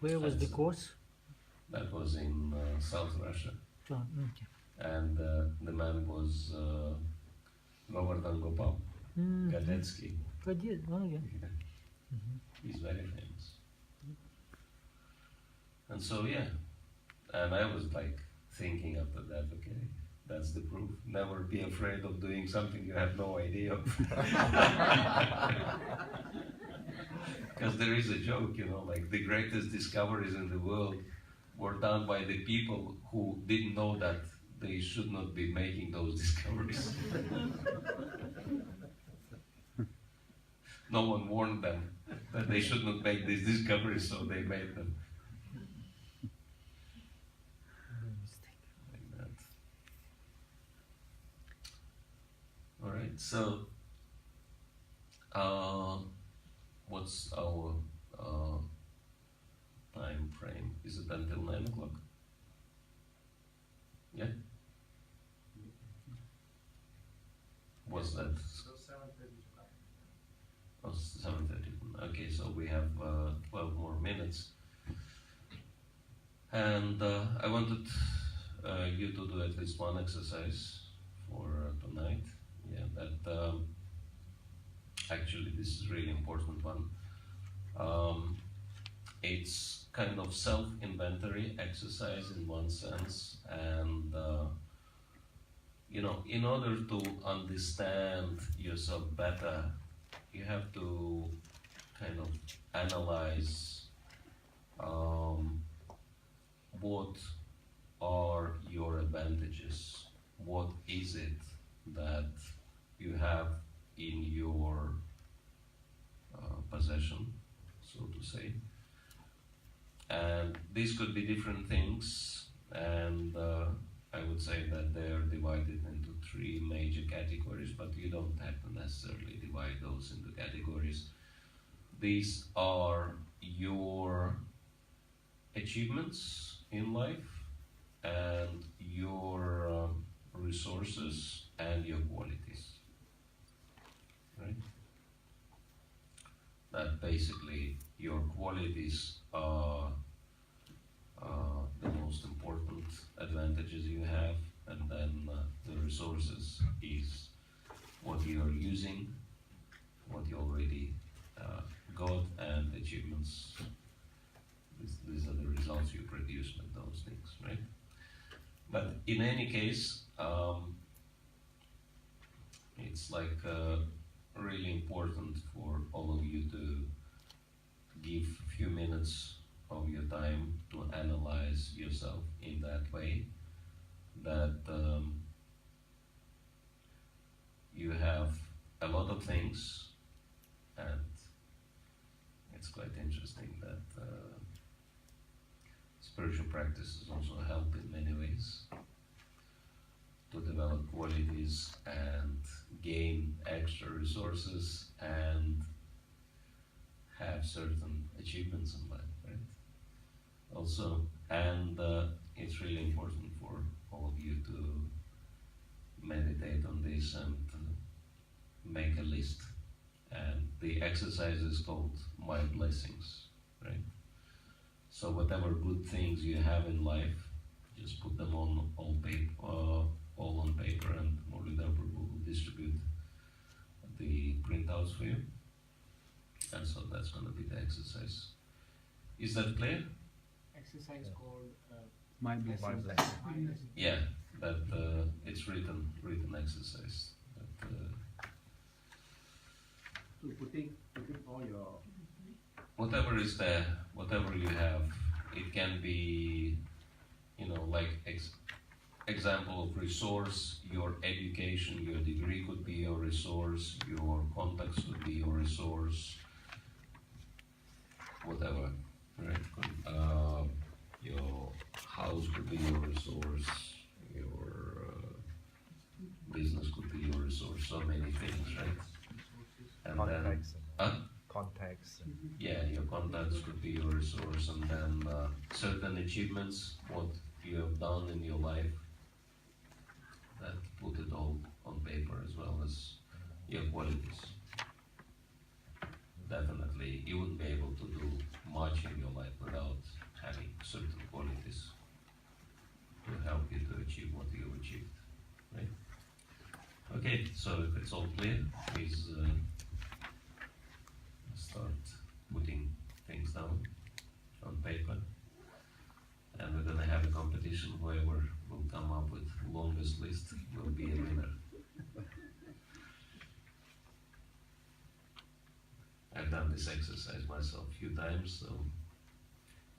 E: Where was the course?
A: That was in South Russia.
E: Okay.
A: And the man was Govardhan Gopal Gadetsky.
E: Oh, yeah.
A: He's very famous. And so, yeah. And I was like thinking after that, okay, that's the proof. Never be afraid of doing something you have no idea of. Because there is a joke, you know, like the greatest discoveries in the world were done by the people who didn't know that they should not be making those discoveries. No one warned them that they should not make these discoveries, so they made them. Like that. All right, so what's our time frame? Is it until 9 o'clock? Yeah? What's that?
B: So 7:30 to 9.
A: Oh, 7:30. Okay, so we have 12 more minutes. And I wanted you to do at least one exercise for tonight. Yeah, that actually this is really important one. It's kind of self-inventory exercise in one sense, and in order to understand yourself better, you have to kind of analyze what are your advantages, what is it that you have in your possession, so to say. And these could be different things, and I would say that they are divided into three major categories, but you don't have to necessarily divide those into categories. These are your achievements in life and your resources and your qualities, right? That basically your qualities are the most important advantages you have, and then the resources is what you are using, what you already got, and achievements. These are the results you produce with those things, right? But in any case, it's like really important for all of you to give a few minutes of your time to analyze yourself in that way, that you have a lot of things, and it's quite interesting that spiritual practices also help in many ways to develop qualities and gain extra resources and have certain achievements in life, right? Also, and it's really important for all of you to meditate on this and make a list. And the exercise is called My Blessings, right? So whatever good things you have in life, just put them on all on paper, and Morida Prabhu will distribute the printouts for you. And so that's going to be the exercise. Is that clear?
G: Exercise called
F: My blessings.
C: My blessing.
G: My Blessing.
A: Yeah, that it's written exercise. That,
B: So putting all your
A: whatever is there, whatever you have, it can be, like example of resource, your education, your degree could be your resource, your contacts could be your resource, whatever, right? Your house could be your resource, your business could be your resource, so many things, right? And
C: Contacts.
A: then,
C: Contacts.
A: yeah, your contacts could be your resource, and then certain achievements, what you have done in your life, that put it all on paper, as well as your qualities. Definitely, you wouldn't be able to do much in your life without having certain qualities to help you to achieve what you achieved, right? Okay, so if it's all clear, please start putting things down on paper, and we're gonna have a competition. Whoever will come up with longest list will be a winner. I've done this exercise myself a few times, so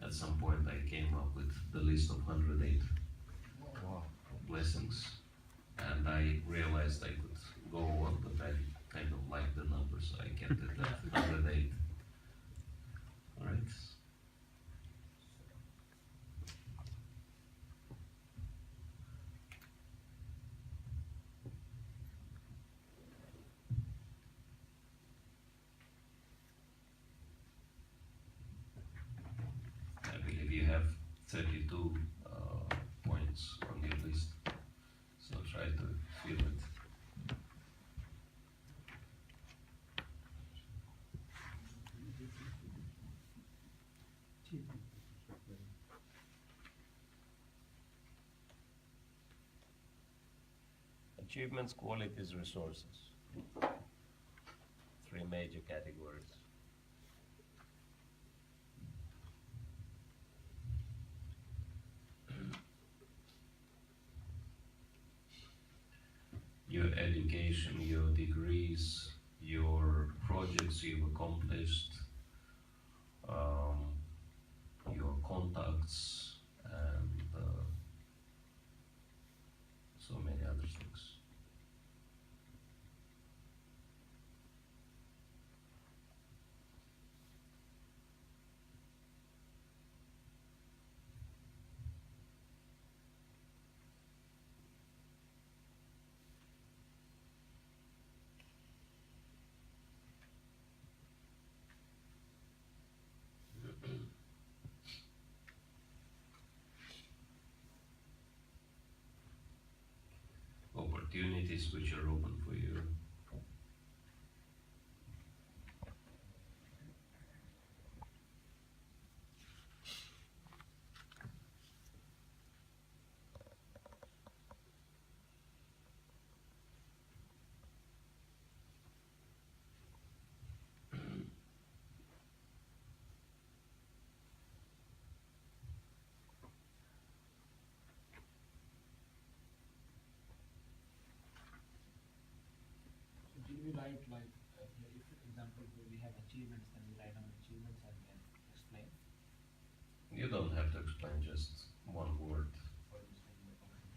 A: at some point I came up with the list of 108
C: Wow.
A: blessings, and I realized I could go on, but I kind of liked the number, so I kept it at 108. Alright? I believe you have 32 points on your list, so try to fill it. Achievements, qualities, resources. Three major categories. qualification, your degrees, your projects you've accomplished, your contacts, and so many other things. Opportunities which are open for you.
G: So did we write like, if for example we have achievements, then we write down achievements and then explain?
A: You don't have to explain, just one word.
G: Or just like, okay.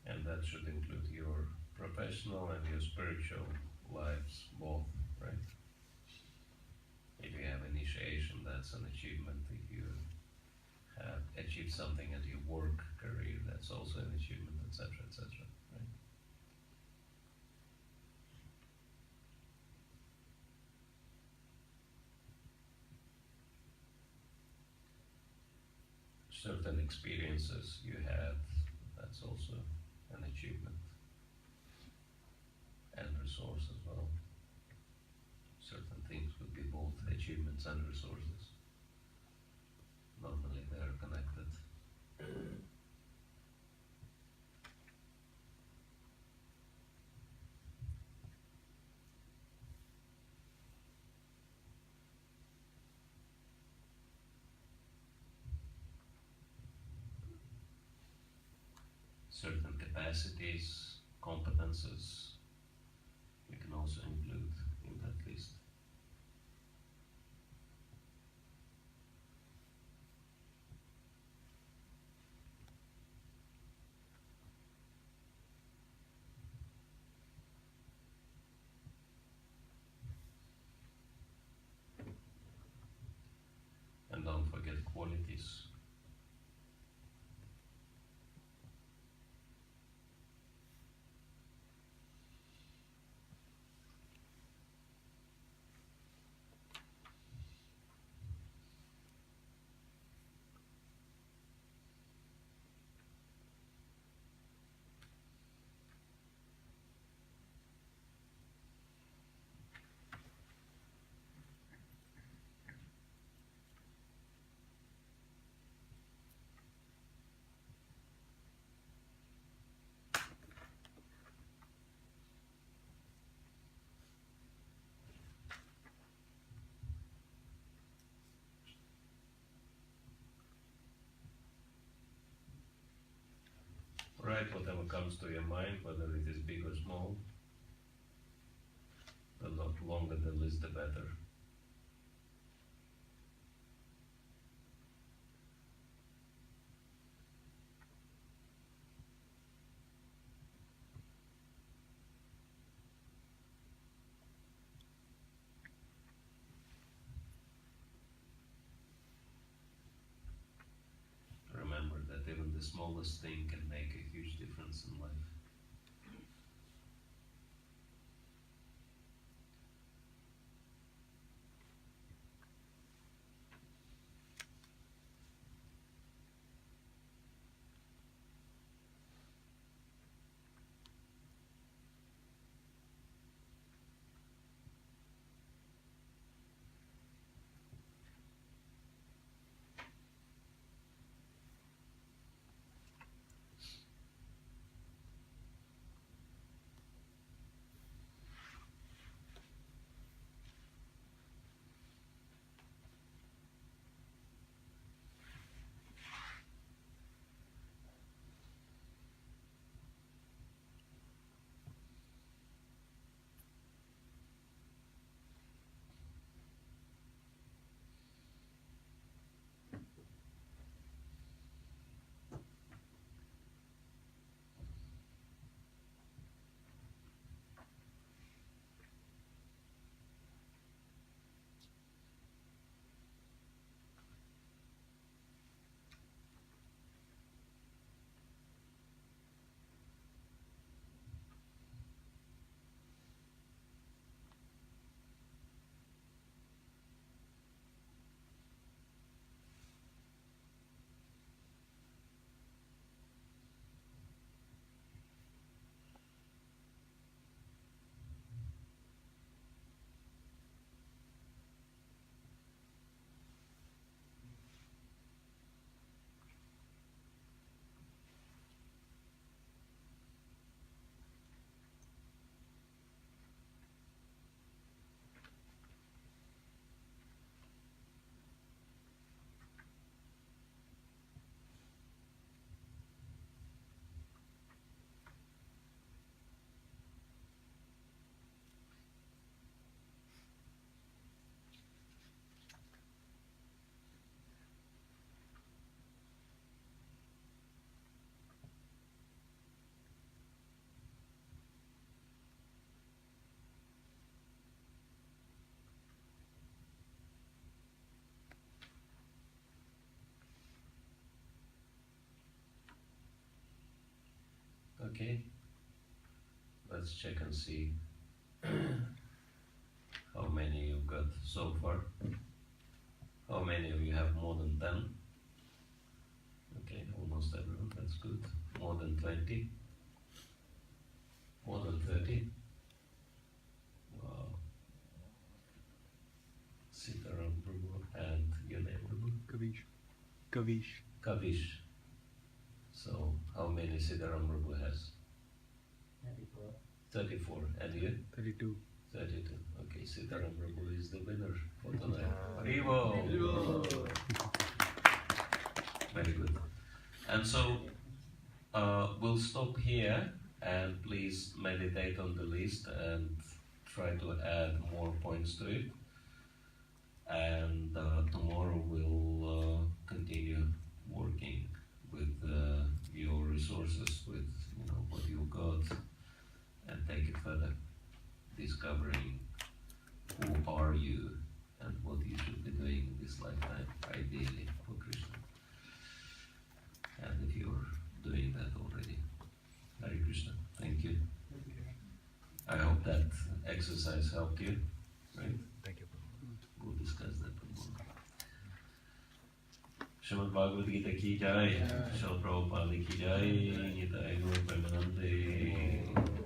A: And that should include your professional and your spiritual lives, both, right? If you have initiation, that's an achievement. If you have achieved something at your work career, that's also an achievement, etc., etc., right? Certain experiences you had, that's also an achievement and resource as well. Certain things would be both achievements and resources. Normally they are connected. Certain capacities, competences, you can also include in that list. And don't forget qualities. Write whatever comes to your mind, whether it is big or small. The longer the list, the better. Remember that even the smallest thing can make a huge difference in life. Okay. Let's check and see how many you've got so far. How many of you have more than 10? Okay, almost everyone, that's good. More than 20? More than 30? Wow. Sitaram Prabhu, and your name, Prabhu?
F: Kavish. Kavish.
A: Kavish. So, how many Sitaram Prabhu has? 34. And you?
F: 32.
A: 32. Okay, Sitaram Prabhu is the winner for tonight. Haribo! Very good. And so, we'll stop here, and please meditate on the list and try to add more points to it. And tomorrow we'll continue working with your resources, with what you got, and take it further, discovering who are you and what you should be doing in this lifetime, ideally for Krishna. And if you're doing that already, Hare Krishna, thank you. I hope that exercise helped you, right?
C: Thank you.
A: We'll discuss that tomorrow. Srimad Bhagavad Gita ki jai, Srila Prabhupada ki jai, Nitai Gaur Premanande.